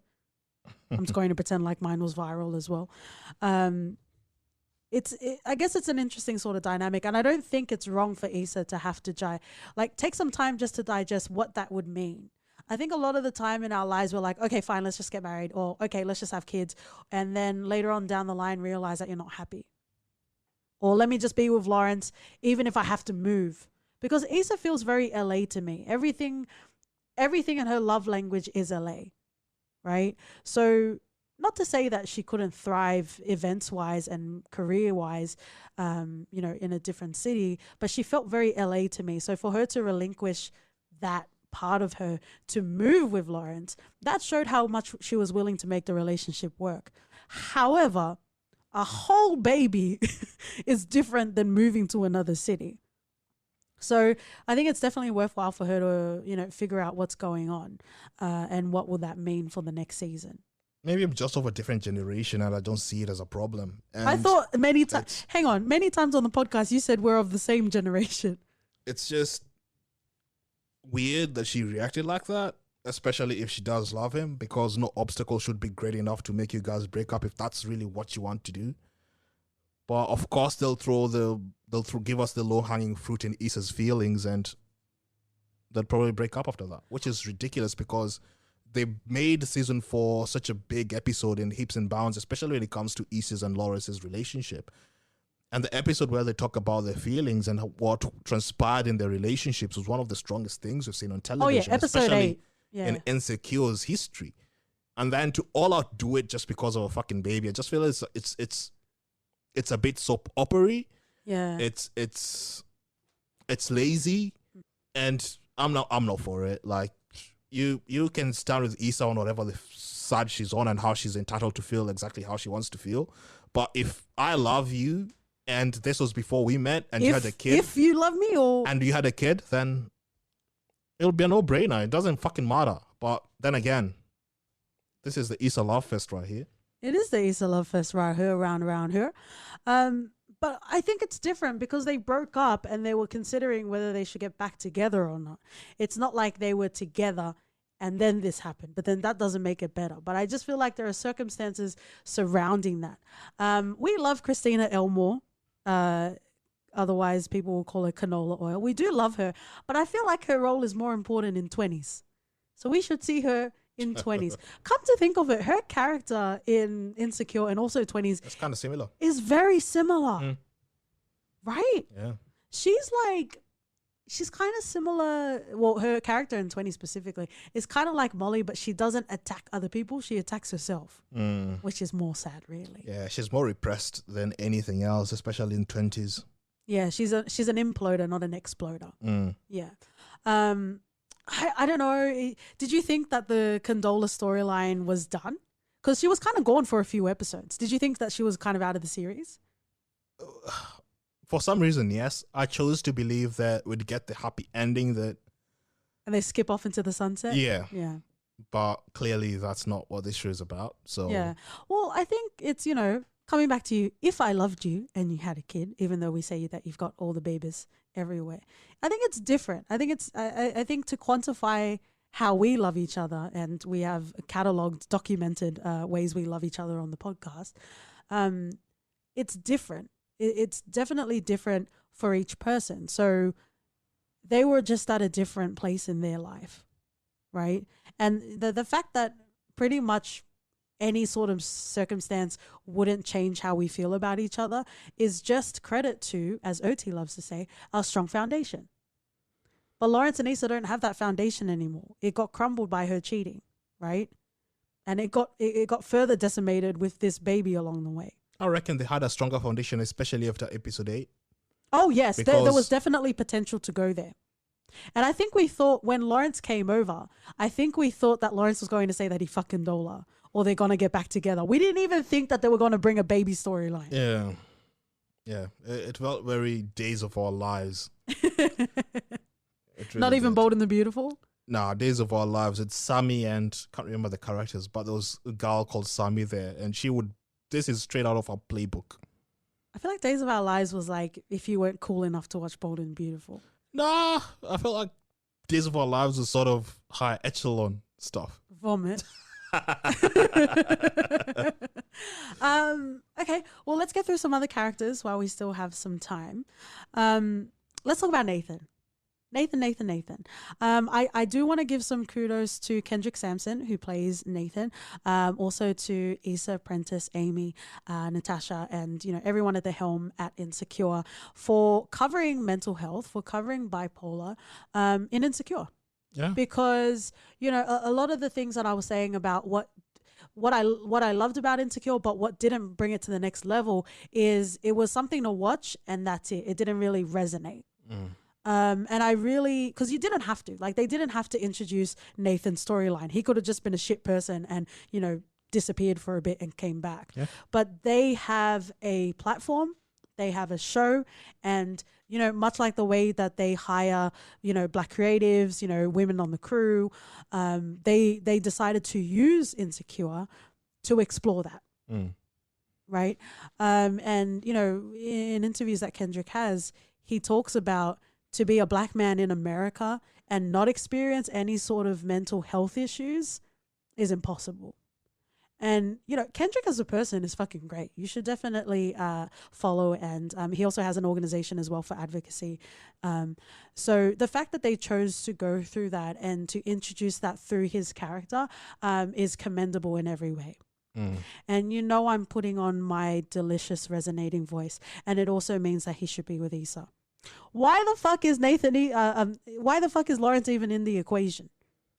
I'm just going to pretend like mine was viral as well. I guess it's an interesting sort of dynamic, and I don't think it's wrong for Issa to have to take some time just to digest what that would mean. I think a lot of the time in our lives, we're like, okay, fine, let's just get married, or okay, let's just have kids. And then later on down the line, realize that you're not happy. Or let me just be with Lawrence, even if I have to move. Because Issa feels very LA to me. Everything in her love language is LA, right? So not to say that she couldn't thrive events-wise and career-wise, in a different city, but she felt very LA to me. So for her to relinquish that part of her to move with Lawrence, that showed how much she was willing to make the relationship work. However, a whole baby is different than moving to another city. So I think it's definitely worthwhile for her to, figure out what's going on and what will that mean for the next season. Maybe I'm just of a different generation and I don't see it as a problem. And I thought many times on the podcast you said we're of the same generation. It's just weird that she reacted like that, especially if she does love him, because no obstacle should be great enough to make you guys break up if that's really what you want to do. But of course they'll give us the low-hanging fruit in Issa's feelings, and they'll probably break up after that, which is ridiculous because they made season 4 such a big episode in heaps and bounds, especially when it comes to Issa's and Lawrence's relationship. And the episode where they talk about their feelings and what transpired in their relationships was one of the strongest things we've seen on television. Oh yeah, episode 8. Yeah. In Insecure's history. And then to all out do it just because of a fucking baby, I just feel it's a bit soap opera-y. Yeah. It's lazy, and I'm not for it. Like you can stand with Issa on whatever the side she's on and how she's entitled to feel exactly how she wants to feel. But if I love you, and this was before we met, and you had a kid. If you love me, and you had a kid, then it'll be a no-brainer. It doesn't fucking matter. But then again, this is the Issa Love Fest right here. It is the Issa Love Fest right here, around here. But I think it's different because they broke up and they were considering whether they should get back together or not. It's not like they were together and then this happened, but then that doesn't make it better. But I just feel like there are circumstances surrounding that. We love Christina Elmore. Otherwise people will call her canola oil. We do love her, but I feel like her role is more important in 20s. So we should see her in 20s. Come to think of it, her character in Insecure and also 20s, it's kind of similar. Is very similar. Right? Yeah. She's kind of similar. Well, her character in 20 specifically is kind of like Molly, but she doesn't attack other people. She attacks herself, which is more sad, really. Yeah, she's more repressed than anything else, especially in 20s. Yeah, she's an imploder, not an exploder. Yeah. I don't know. Did you think that the Condola storyline was done? Because she was kind of gone for a few episodes. Did you think that she was kind of out of the series? For some reason, yes, I chose to believe that we'd get the happy ending that, And they skip off into the sunset. yeah, Yeah. but clearly that's not what this show is about. So, Yeah. Well, I think it's, coming back to you, if I loved you and you had a kid, even though we say that you've got all the babies everywhere, I think it's different. I think I think to quantify how we love each other, and we have cataloged, documented ways we love each other on the podcast, it's different. It's definitely different for each person. So they were just at a different place in their life, right? And the fact that pretty much any sort of circumstance wouldn't change how we feel about each other is just credit to, as OT loves to say, our strong foundation. But Lawrence and Issa don't have that foundation anymore. It got crumbled by her cheating, right? And it got further decimated with this baby along the way. I reckon they had a stronger foundation, especially after episode 8. Oh, yes. There was definitely potential to go there. And I think we thought when Lawrence came over, I think we thought that Lawrence was going to say that he fucking Dola or they're going to get back together. We didn't even think that they were going to bring a baby storyline. Yeah. Yeah. It felt very Days of Our Lives. Not even Bold and the Beautiful? Nah, Days of Our Lives. It's Sammy and, can't remember the characters, but there was a girl called Sammy there, and this is straight out of her playbook. I feel like Days of Our Lives was like if you weren't cool enough to watch Bold and Beautiful. Nah, I felt like Days of Our Lives was sort of high echelon stuff. Vomit. Okay, well, let's get through some other characters while we still have some time. Let's talk about Nathan. Nathan. I do want to give some kudos to Kendrick Sampson, who plays Nathan. Also to Issa, Prentice, Amy, Natasha, and everyone at the helm at Insecure for covering mental health, for covering bipolar in Insecure. Yeah. Because a lot of the things that I was saying about what I loved about Insecure, but what didn't bring it to the next level is it was something to watch and that's it. It didn't really resonate. And I really, because you didn't have to, like they didn't have to introduce Nathan's storyline. He could have just been a shit person and, disappeared for a bit and came back. Yeah. But they have a platform, they have a show, and, much like the way that they hire, Black creatives, women on the crew, they decided to use Insecure to explore that. Right. And, in interviews that Kendrick has, he talks about to be a Black man in America and not experience any sort of mental health issues is impossible. And, Kendrick as a person is fucking great. You should definitely follow. And he also has an organization as well for advocacy. So the fact that they chose to go through that and to introduce that through his character is commendable in every way. And I'm putting on my delicious resonating voice. And it also means that he should be with Issa. Why the fuck is why the fuck is Lawrence even in the equation?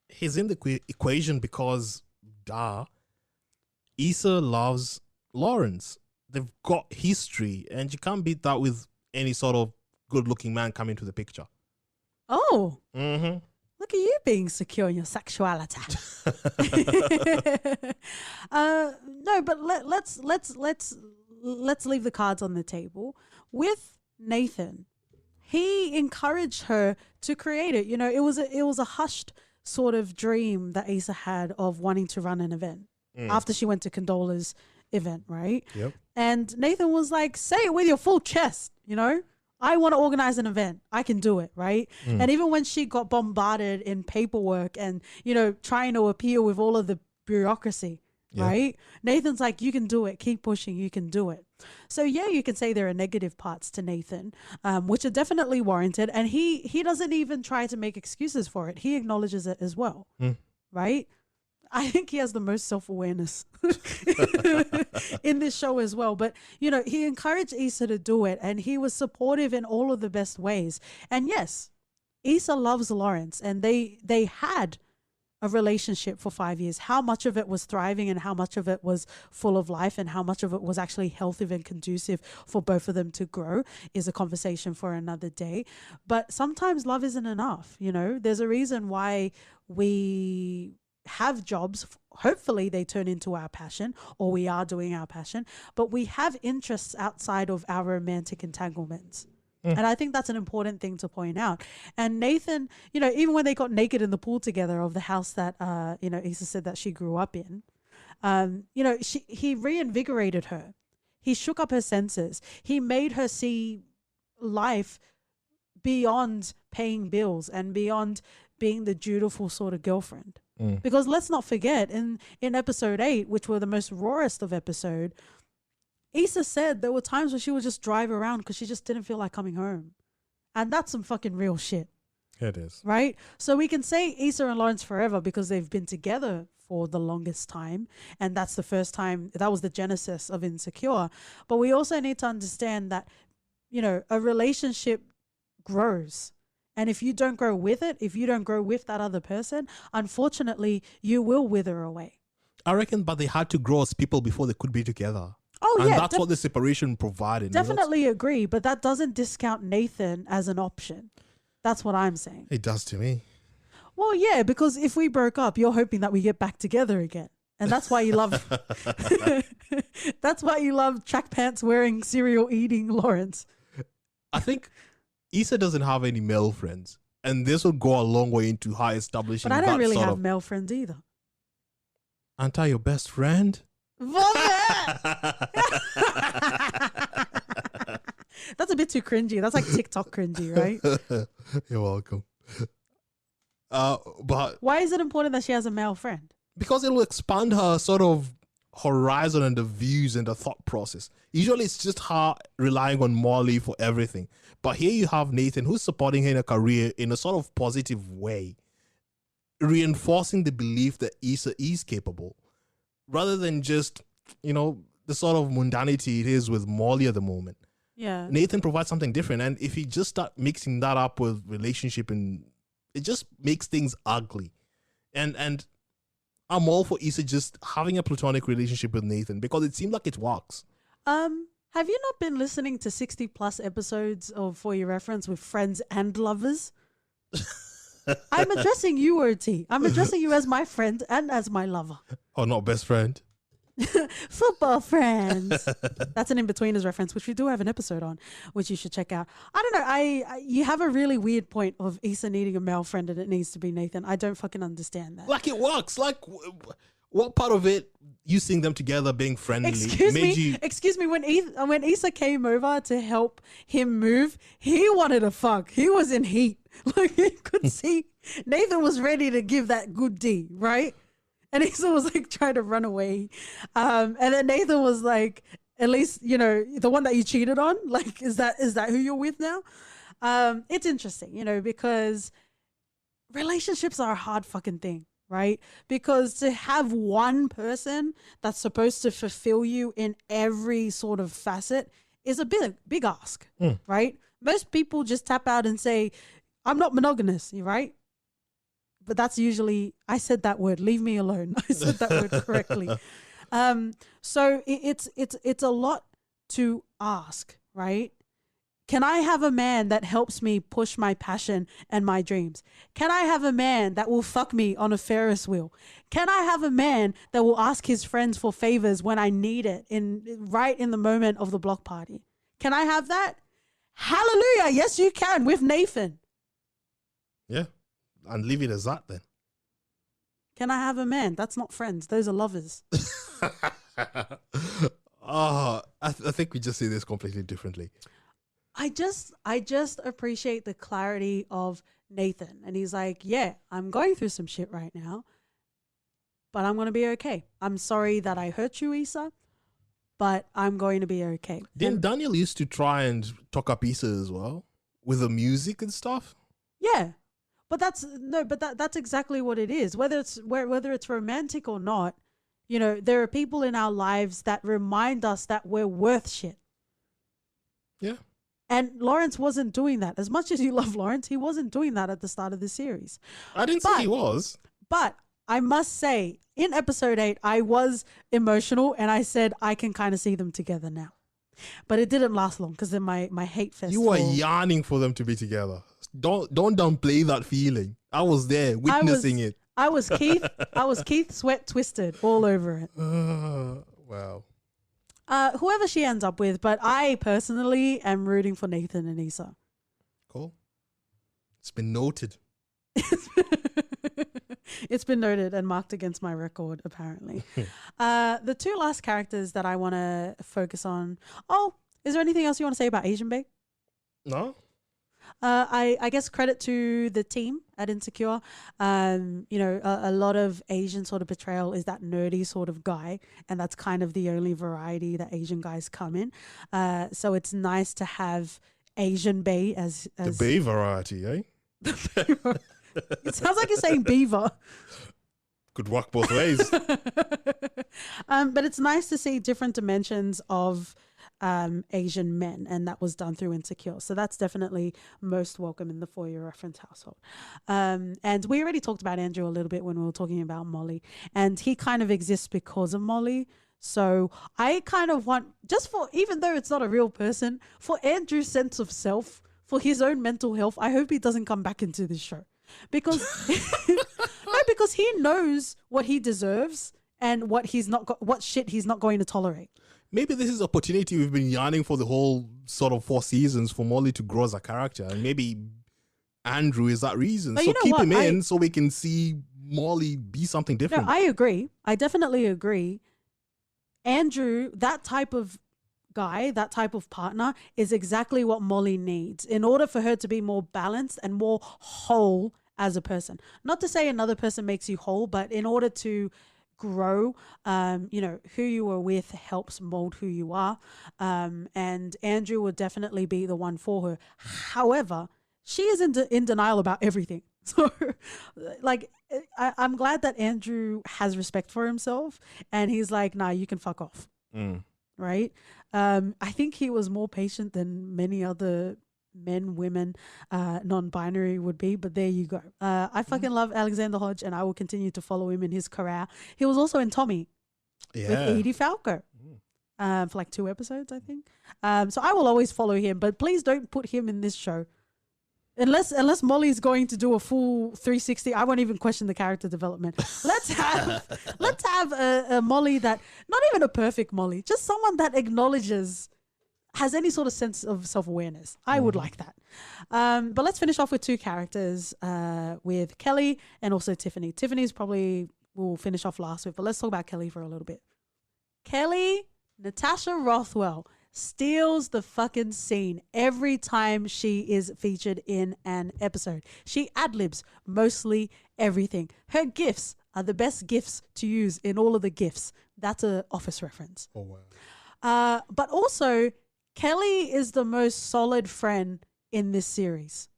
He's in the equation because, Issa loves Lawrence. They've got history, and you can't beat that with any sort of good-looking man coming to the picture. Oh. Mm-hmm. Look at you being secure in your sexuality. No, but let's leave the cards on the table. With Nathan, he encouraged her to create it. It was a hushed sort of dream that Issa had of wanting to run an event after she went to Condola's event, right? Yep. And Nathan was like, say it with your full chest, I want to organize an event. I can do it, right? And even when she got bombarded in paperwork and, trying to appear with all of the bureaucracy, right? Nathan's like, you can do it. Keep pushing. You can do it. So, yeah, you can say there are negative parts to Nathan, which are definitely warranted. And he doesn't even try to make excuses for it. He acknowledges it as well, right? I think he has the most self-awareness in this show as well. But, he encouraged Issa to do it and he was supportive in all of the best ways. And yes, Issa loves Lawrence and they had a relationship for 5 years. How much of it was thriving and how much of it was full of life and how much of it was actually healthy and conducive for both of them to grow is a conversation for another day. But sometimes love isn't enough. There's a reason why we have jobs. Hopefully they turn into our passion, or we are doing our passion, but we have interests outside of our romantic entanglements. And I think that's an important thing to point out. And Nathan, you know, even when they got naked in the pool together of the house that, you know, Issa said that she grew up in, you know, he reinvigorated her. He shook up her senses. He made her see life beyond paying bills and beyond being the dutiful sort of girlfriend. Because let's not forget, in episode 8, which were the most rawest of episode, Issa said there were times when she would just drive around because she just didn't feel like coming home. And that's some fucking real shit. It is. Right? So we can say Issa and Lawrence forever because they've been together for the longest time. And that's the first time, that was the genesis of Insecure. But we also need to understand that, you know, a relationship grows. And if you don't grow with it, if you don't grow with that other person, unfortunately, you will wither away. I reckon, but they had to grow as people before they could be together. Oh, and yeah. that's what the separation provided. Definitely agree, but that doesn't discount Nathan as an option. That's what I'm saying. It does to me. Well, yeah, because if we broke up, you're hoping that we get back together again. And that's why you love that's why you love track pants wearing, cereal eating Lawrence. I think Issa doesn't have any male friends. And this will go a long way into how establishing. But I don't that really sort have of, male friends either. aren't I your best friend? That's a bit too cringy. That's like TikTok cringy, right? You're welcome. But why is it important that she has a male friend? Because it will expand her sort of horizon and the views and the thought process. Usually it's just her relying on Molly for everything. But here you have Nathan, who's supporting her in a career in a sort of positive way, reinforcing the belief that Issa is capable, rather than just, you know, the sort of mundanity it is with Molly at the moment. Yeah. Nathan provides something different. And if you just start mixing that up with relationship, and it just makes things ugly. And I'm all for Issa just having a platonic relationship with Nathan because it seemed like it works. Have you not been listening to 60 plus episodes of For Your Reference with friends and lovers? I'm addressing you, OT. I'm addressing you as my friend and as my lover. Oh, not best friend. Football friends. That's an In-Betweeners reference, which we do have an episode on, which you should check out. I don't know. You have a really weird point of Issa needing a male friend and it needs to be Nathan. I don't fucking understand that. Like, it works. Like, what part of it, you seeing them together being friendly, Excuse me. When Issa came over to help him move, he wanted to fuck. He was in heat. Like, you could see Nathan was ready to give that good D, right? And Issa was like trying to run away. And then Nathan was like, at least, you know, the one that you cheated on, like, is that who you're with now? It's interesting, you know, because relationships are a hard fucking thing, right? Because to have one person that's supposed to fulfill you in every sort of facet is a big ask, right? Most people just tap out and say, I'm not monogamous, right? But that's usually, I said that word, leave me alone. I said that word correctly. So it's a lot to ask, right? Can I have a man that helps me push my passion and my dreams? Can I have a man that will fuck me on a Ferris wheel? Can I have a man that will ask his friends for favors when I need it, right in the moment of the block party? Can I have that? Hallelujah. Yes, you can with Nathan. Yeah. And leave it as that then. Can I have a man? That's not friends. Those are lovers. I think we just see this completely differently. I just appreciate the clarity of Nathan. And he's like, yeah, I'm going through some shit right now, but I'm going to be okay. I'm sorry that I hurt you, Issa, but I'm going to be okay. Didn't Daniel used to try and talk up Issa as well with the music and stuff? Yeah. But that's exactly what it is. Whether it's romantic or not, you know, there are people in our lives that remind us that we're worth shit. Yeah. And Lawrence wasn't doing that. As much as you love Lawrence, he wasn't doing that at the start of the series. I didn't say he was. But I must say, in episode 8, I was emotional and I said I can kind of see them together now. But it didn't last long because then my hate fest. You were yearning for them to be together. Don't downplay that feeling. I was there witnessing it. I was Keith Sweat Twisted all over it. Wow. Whoever she ends up with, but I personally am rooting for Nathan and Issa. Cool. It's been noted. It's been noted and marked against my record, apparently. The two last characters that I want to focus on. Oh, is there anything else you want to say about Asian Bae? No? I guess credit to the team at Insecure. A lot of Asian sort of portrayal is that nerdy sort of guy, and that's kind of the only variety that Asian guys come in. So it's nice to have Asian Bae as the Bae variety, eh? It sounds like you're saying beaver. Could work both ways. But it's nice to see different dimensions of Asian men, and that was done through Insecure. So that's definitely most welcome in the For Your Reference household. And we already talked about Andrew a little bit when we were talking about Molly, and he kind of exists because of Molly. So I kind of want, just for, even though it's not a real person, for Andrew's sense of self, for his own mental health, I hope he doesn't come back into this show. Because because he knows what he deserves and what shit he's not going to tolerate. Maybe this is opportunity we've been yearning for the whole sort of 4 seasons for Molly to grow as a character, and maybe Andrew is that reason. But so you know keep what? him in so we can see Molly be something different. No, I agree. I definitely agree. Andrew, that type of guy, that type of partner is exactly what Molly needs in order for her to be more balanced and more whole as a person. Not to say another person makes you whole, but in order to grow, who you are with helps mold who you are. And Andrew would definitely be the one for her. However, she is in denial about everything. So, I'm glad that Andrew has respect for himself, and he's like, nah, you can fuck off. Right? I think he was more patient than many other men, women, non-binary would be, but there you go. I fucking love Alexander Hodge, and I will continue to follow him in his career. He was also in Tommy with Edie Falco for like 2 episodes, I think. So I will always follow him, but please don't put him in this show. Unless Molly's going to do a full 360, I won't even question the character development. Let's have a Molly that, not even a perfect Molly, just someone that has any sort of sense of self-awareness. I would like that. But let's finish off with 2 characters, with Kelly and also Tiffany. Tiffany's probably we'll finish off last with, but let's talk about Kelly for a little bit. Kelly, Natasha Rothwell, steals the fucking scene every time she is featured in an episode. She ad-libs mostly everything. Her gifts are the best gifts to use in all of the gifts. That's an Office reference. Oh, wow. But also, Kelly is the most solid friend in this series.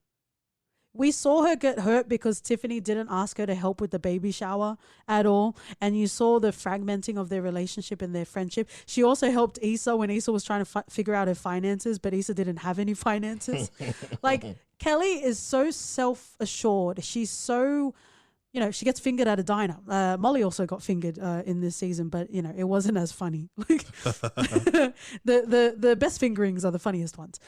We saw her get hurt because Tiffany didn't ask her to help with the baby shower at all. And you saw the fragmenting of their relationship and their friendship. She also helped Issa when Issa was trying to figure out her finances, but Issa didn't have any finances. Like, Kelly is so self-assured. She's so, she gets fingered at a diner. Molly also got fingered in this season, but, it wasn't as funny. Like, the best fingerings are the funniest ones.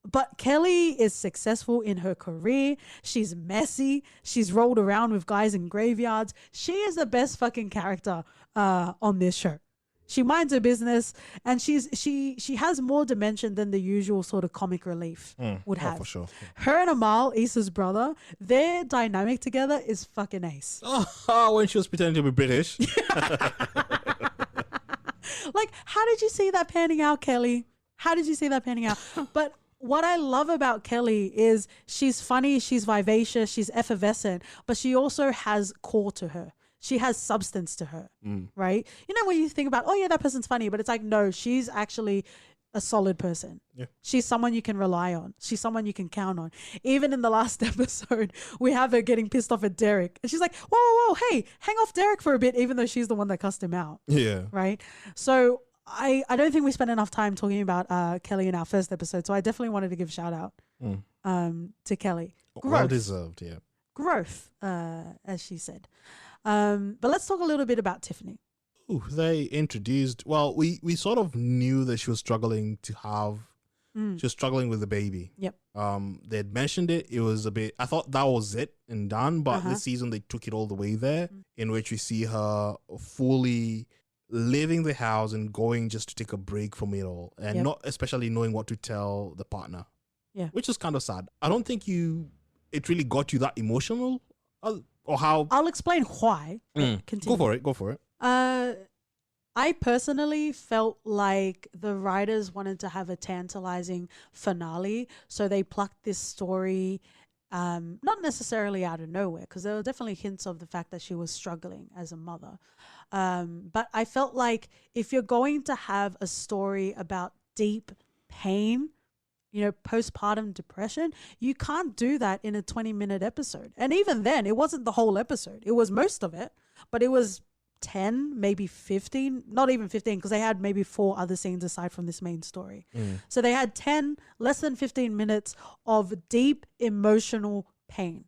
But Kelly is successful in her career. She's messy. She's rolled around with guys in graveyards. She is the best fucking character on this show. She minds her business, and she has more dimension than the usual sort of comic relief would have. For sure. Her and Amal, Issa's brother, their dynamic together is fucking ace. Oh, when she was pretending to be British. Like, how did you see that panning out, Kelly? How did you see that panning out? But what I love about Kelly is she's funny, she's vivacious, she's effervescent, but she also has core to her. She has substance to her, right? When you think about, oh yeah, that person's funny, but it's like, no, she's actually a solid person. Yeah. She's someone you can rely on. She's someone you can count on. Even in the last episode, we have her getting pissed off at Derek. And she's like, whoa, whoa, whoa, hey, hang off Derek for a bit, even though she's the one that cussed him out. Yeah. Right? So I don't think we spent enough time talking about Kelly in our first episode, so I definitely wanted to give a shout out to Kelly. Growth. Well deserved, yeah. Growth, as she said. But let's talk a little bit about Tiffany. Ooh, they introduced, we sort of knew that she was struggling to have She was struggling with the baby. Yep. They had mentioned it. It was a bit. I thought that was it and done, but this season they took it all the way there, in which we see her fully leaving the house and going just to take a break from it all, and not especially knowing what to tell the partner. Yeah, which is kind of sad. I don't think it really got you that emotional, or how. I'll explain why. Continue. Go for it. I personally felt like the writers wanted to have a tantalizing finale, so they plucked this story, not necessarily out of nowhere, because there were definitely hints of the fact that she was struggling as a mother. But I felt like if you're going to have a story about deep pain, postpartum depression, you can't do that in a 20-minute episode. And even then, it wasn't the whole episode. It was most of it, but it was 10, maybe 15, not even 15, because they had maybe 4 other scenes aside from this main story. So they had 10, less than 15 minutes of deep emotional pain.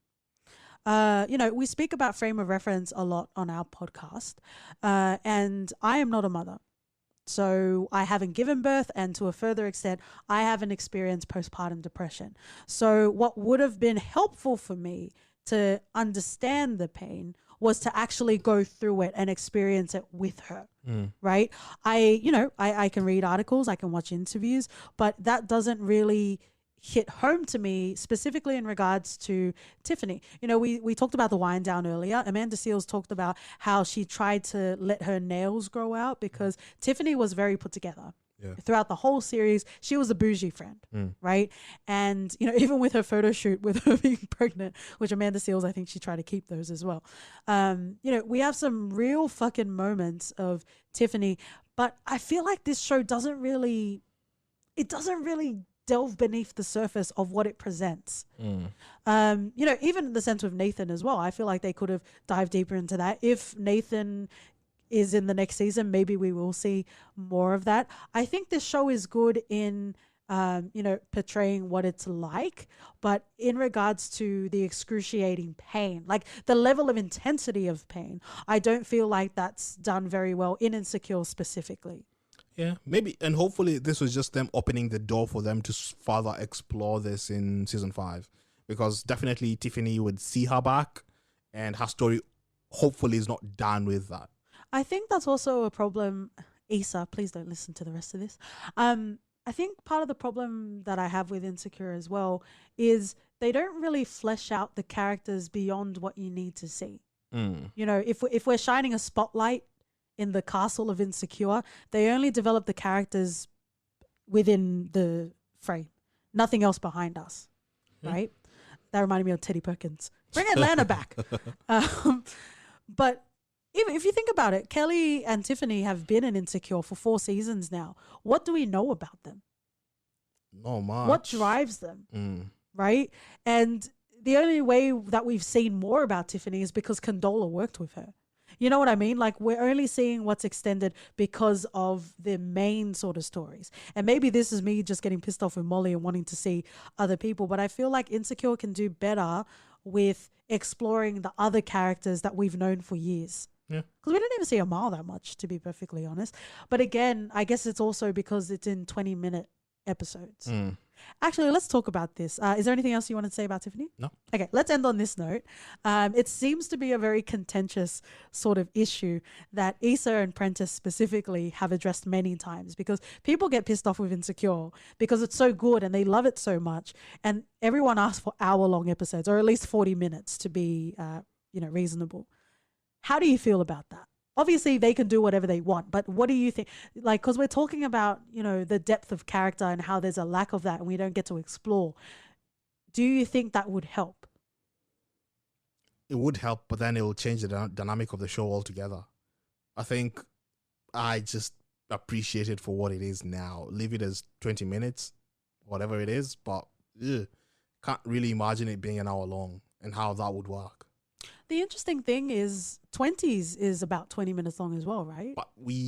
We speak about frame of reference a lot on our podcast, and I am not a mother. So I haven't given birth, and to a further extent, I haven't experienced postpartum depression. So what would have been helpful for me to understand the pain was to actually go through it and experience it with her, right? I can read articles, I can watch interviews, but that doesn't really hit home to me, specifically in regards to Tiffany. We talked about the wind down earlier. Amanda Seales talked about how she tried to let her nails grow out because Tiffany was very put together. Yeah. Throughout the whole series, she was a bougie friend, right? And, even with her photo shoot with her being pregnant, which Amanda Seales, I think she tried to keep those as well. We have some real fucking moments of Tiffany, but I feel like this show doesn't really delve beneath the surface of what it presents. Even in the sense with Nathan as well, I feel like they could have dived deeper into that. If Nathan is in the next season, maybe we will see more of that. I think this show is good in, portraying what it's like, but in regards to the excruciating pain, like the level of intensity of pain, I don't feel like that's done very well in Insecure specifically. Yeah, maybe, and hopefully this was just them opening the door for them to further explore this in season 5, because definitely Tiffany would see her back, and her story hopefully is not done with that. I think that's also a problem. Issa, please don't listen to the rest of this. I think part of the problem that I have with Insecure as well is they don't really flesh out the characters beyond what you need to see. If we're shining a spotlight in the castle of Insecure, they only develop the characters within the frame, nothing else behind us, right? That reminded me of Teddy Perkins. Bring Atlanta back. But even if you think about it, Kelly and Tiffany have been in Insecure for 4 seasons now. What do we know about them? Not much. What drives them, right? And the only way that we've seen more about Tiffany is because Condola worked with her. You know what I mean? Like, we're only seeing what's extended because of the main sort of stories. And maybe this is me just getting pissed off with Molly and wanting to see other people, but I feel like Insecure can do better with exploring the other characters that we've known for years. Yeah. Because we don't even see Amal that much, to be perfectly honest. But again, I guess it's also because it's in 20-minute episodes. Actually, let's talk about this. Is there anything else you want to say about Tiffany? No. Okay, let's end on this note. It seems to be a very contentious sort of issue that Issa and Prentice specifically have addressed many times, because people get pissed off with Insecure because it's so good and they love it so much. And everyone asks for hour-long episodes, or at least 40 minutes to be reasonable. How do you feel about that? Obviously, they can do whatever they want, but what do you think? Like, because we're talking about, the depth of character and how there's a lack of that and we don't get to explore. Do you think that would help? It would help, but then it will change the dynamic of the show altogether. I think I just appreciate it for what it is now. Leave it as 20 minutes, whatever it is, but can't really imagine it being an hour long and how that would work. The interesting thing is 20s is about 20 minutes long as well, right?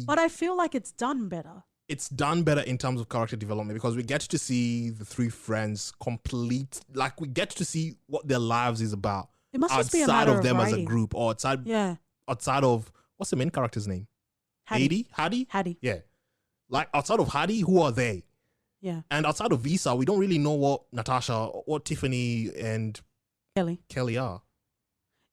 But I feel like it's done better. It's done better in terms of character development, because we get to see the 3 friends complete, like we get to see what their lives is about. It must just be a outside matter of them writing. As a group, or outside of, what's the main character's name? Hattie. Hattie? Hattie. Yeah. Like outside of Hattie, who are they? Yeah. And outside of Visa, we don't really know what Natasha, what Tiffany and Kelly are.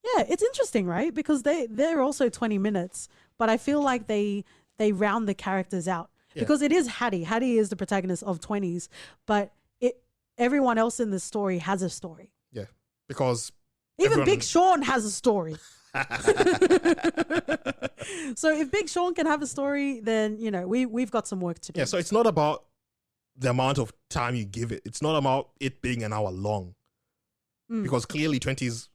Yeah, it's interesting, right? Because they're also 20 minutes, but I feel like they round the characters out. Yeah. Because it is Hattie. Hattie is the protagonist of 20s, but everyone else in the story has a story. Yeah. Because even Big Sean has a story. So if Big Sean can have a story, then we've got some work to do. Yeah, so it's not about the amount of time you give it. It's not about it being an hour long. Because clearly 20s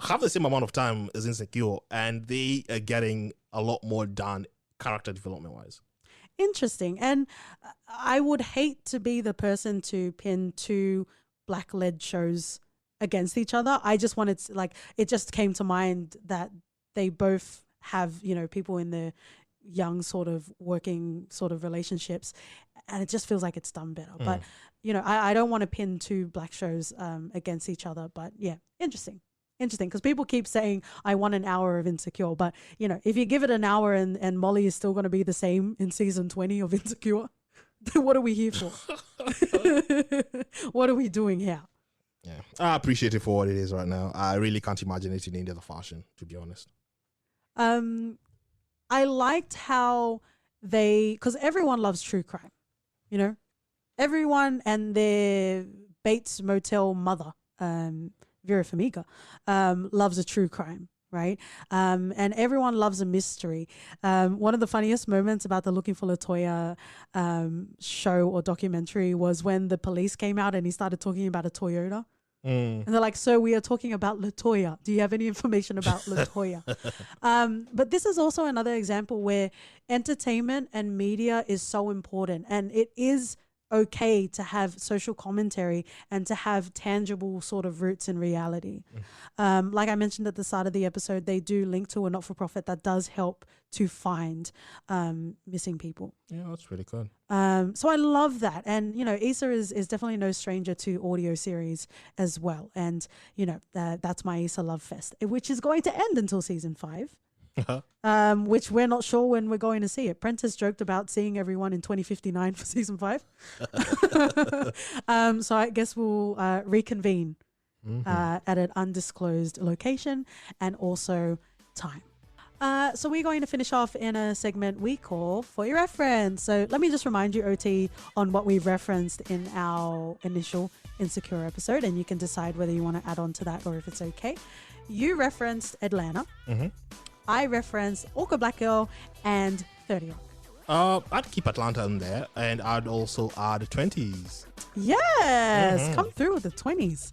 have the same amount of time as Insecure, and they are getting a lot more done character development wise. Interesting. And I would hate to be the person to pin two black-led shows against each other. I just wanted to, it just came to mind that they both have, people in their young sort of working sort of relationships, and it just feels like it's done better. But, I don't want to pin two black shows against each other. But yeah, interesting, because people keep saying I want an hour of Insecure, but if you give it an hour and Molly is still going to be the same in season 20 of Insecure, then what are we here for? What are we doing here? Yeah, I appreciate it for what it is right now. I really can't imagine it in any other fashion, to be honest. I liked how because everyone loves true crime, everyone and their Bates Motel mother, Vera Farmiga, loves a true crime, right? And everyone loves a mystery. One of the funniest moments about the Looking for LaToya show or documentary was when the police came out and he started talking about a Toyota. And they're like, so we are talking about LaToya. Do you have any information about LaToya? But this is also another example where entertainment and media is so important, and it is okay to have social commentary and to have tangible sort of roots in reality. Like I mentioned at the start of the episode, they do link to a not-for-profit that does help to find missing people. Yeah, that's really good. So I love that. And, Issa is definitely no stranger to audio series as well. And, that's my Issa Love Fest, which is going to end until season 5. Which we're not sure when we're going to see it. Prentice has joked about seeing everyone in 2059 for season 5. So I guess we'll reconvene at an undisclosed location and also time. So we're going to finish off in a segment we call For Your Reference. So let me just remind you, OT, on what we've referenced in our initial Insecure episode, and you can decide whether you want to add on to that or if it's okay. You referenced Atlanta. I referenced Orca Black Girl and 30 Rock. I'd keep Atlanta in there, and I'd also add 20s. Yes, come through with the 20s.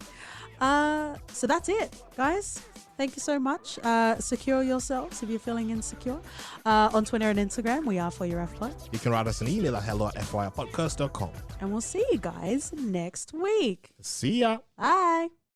So that's it, guys. Thank you so much. Secure yourselves if you're feeling insecure. On Twitter and Instagram, we are For Your F Plug. You can write us an email at hello@fypodcast.com. And we'll see you guys next week. See ya. Bye.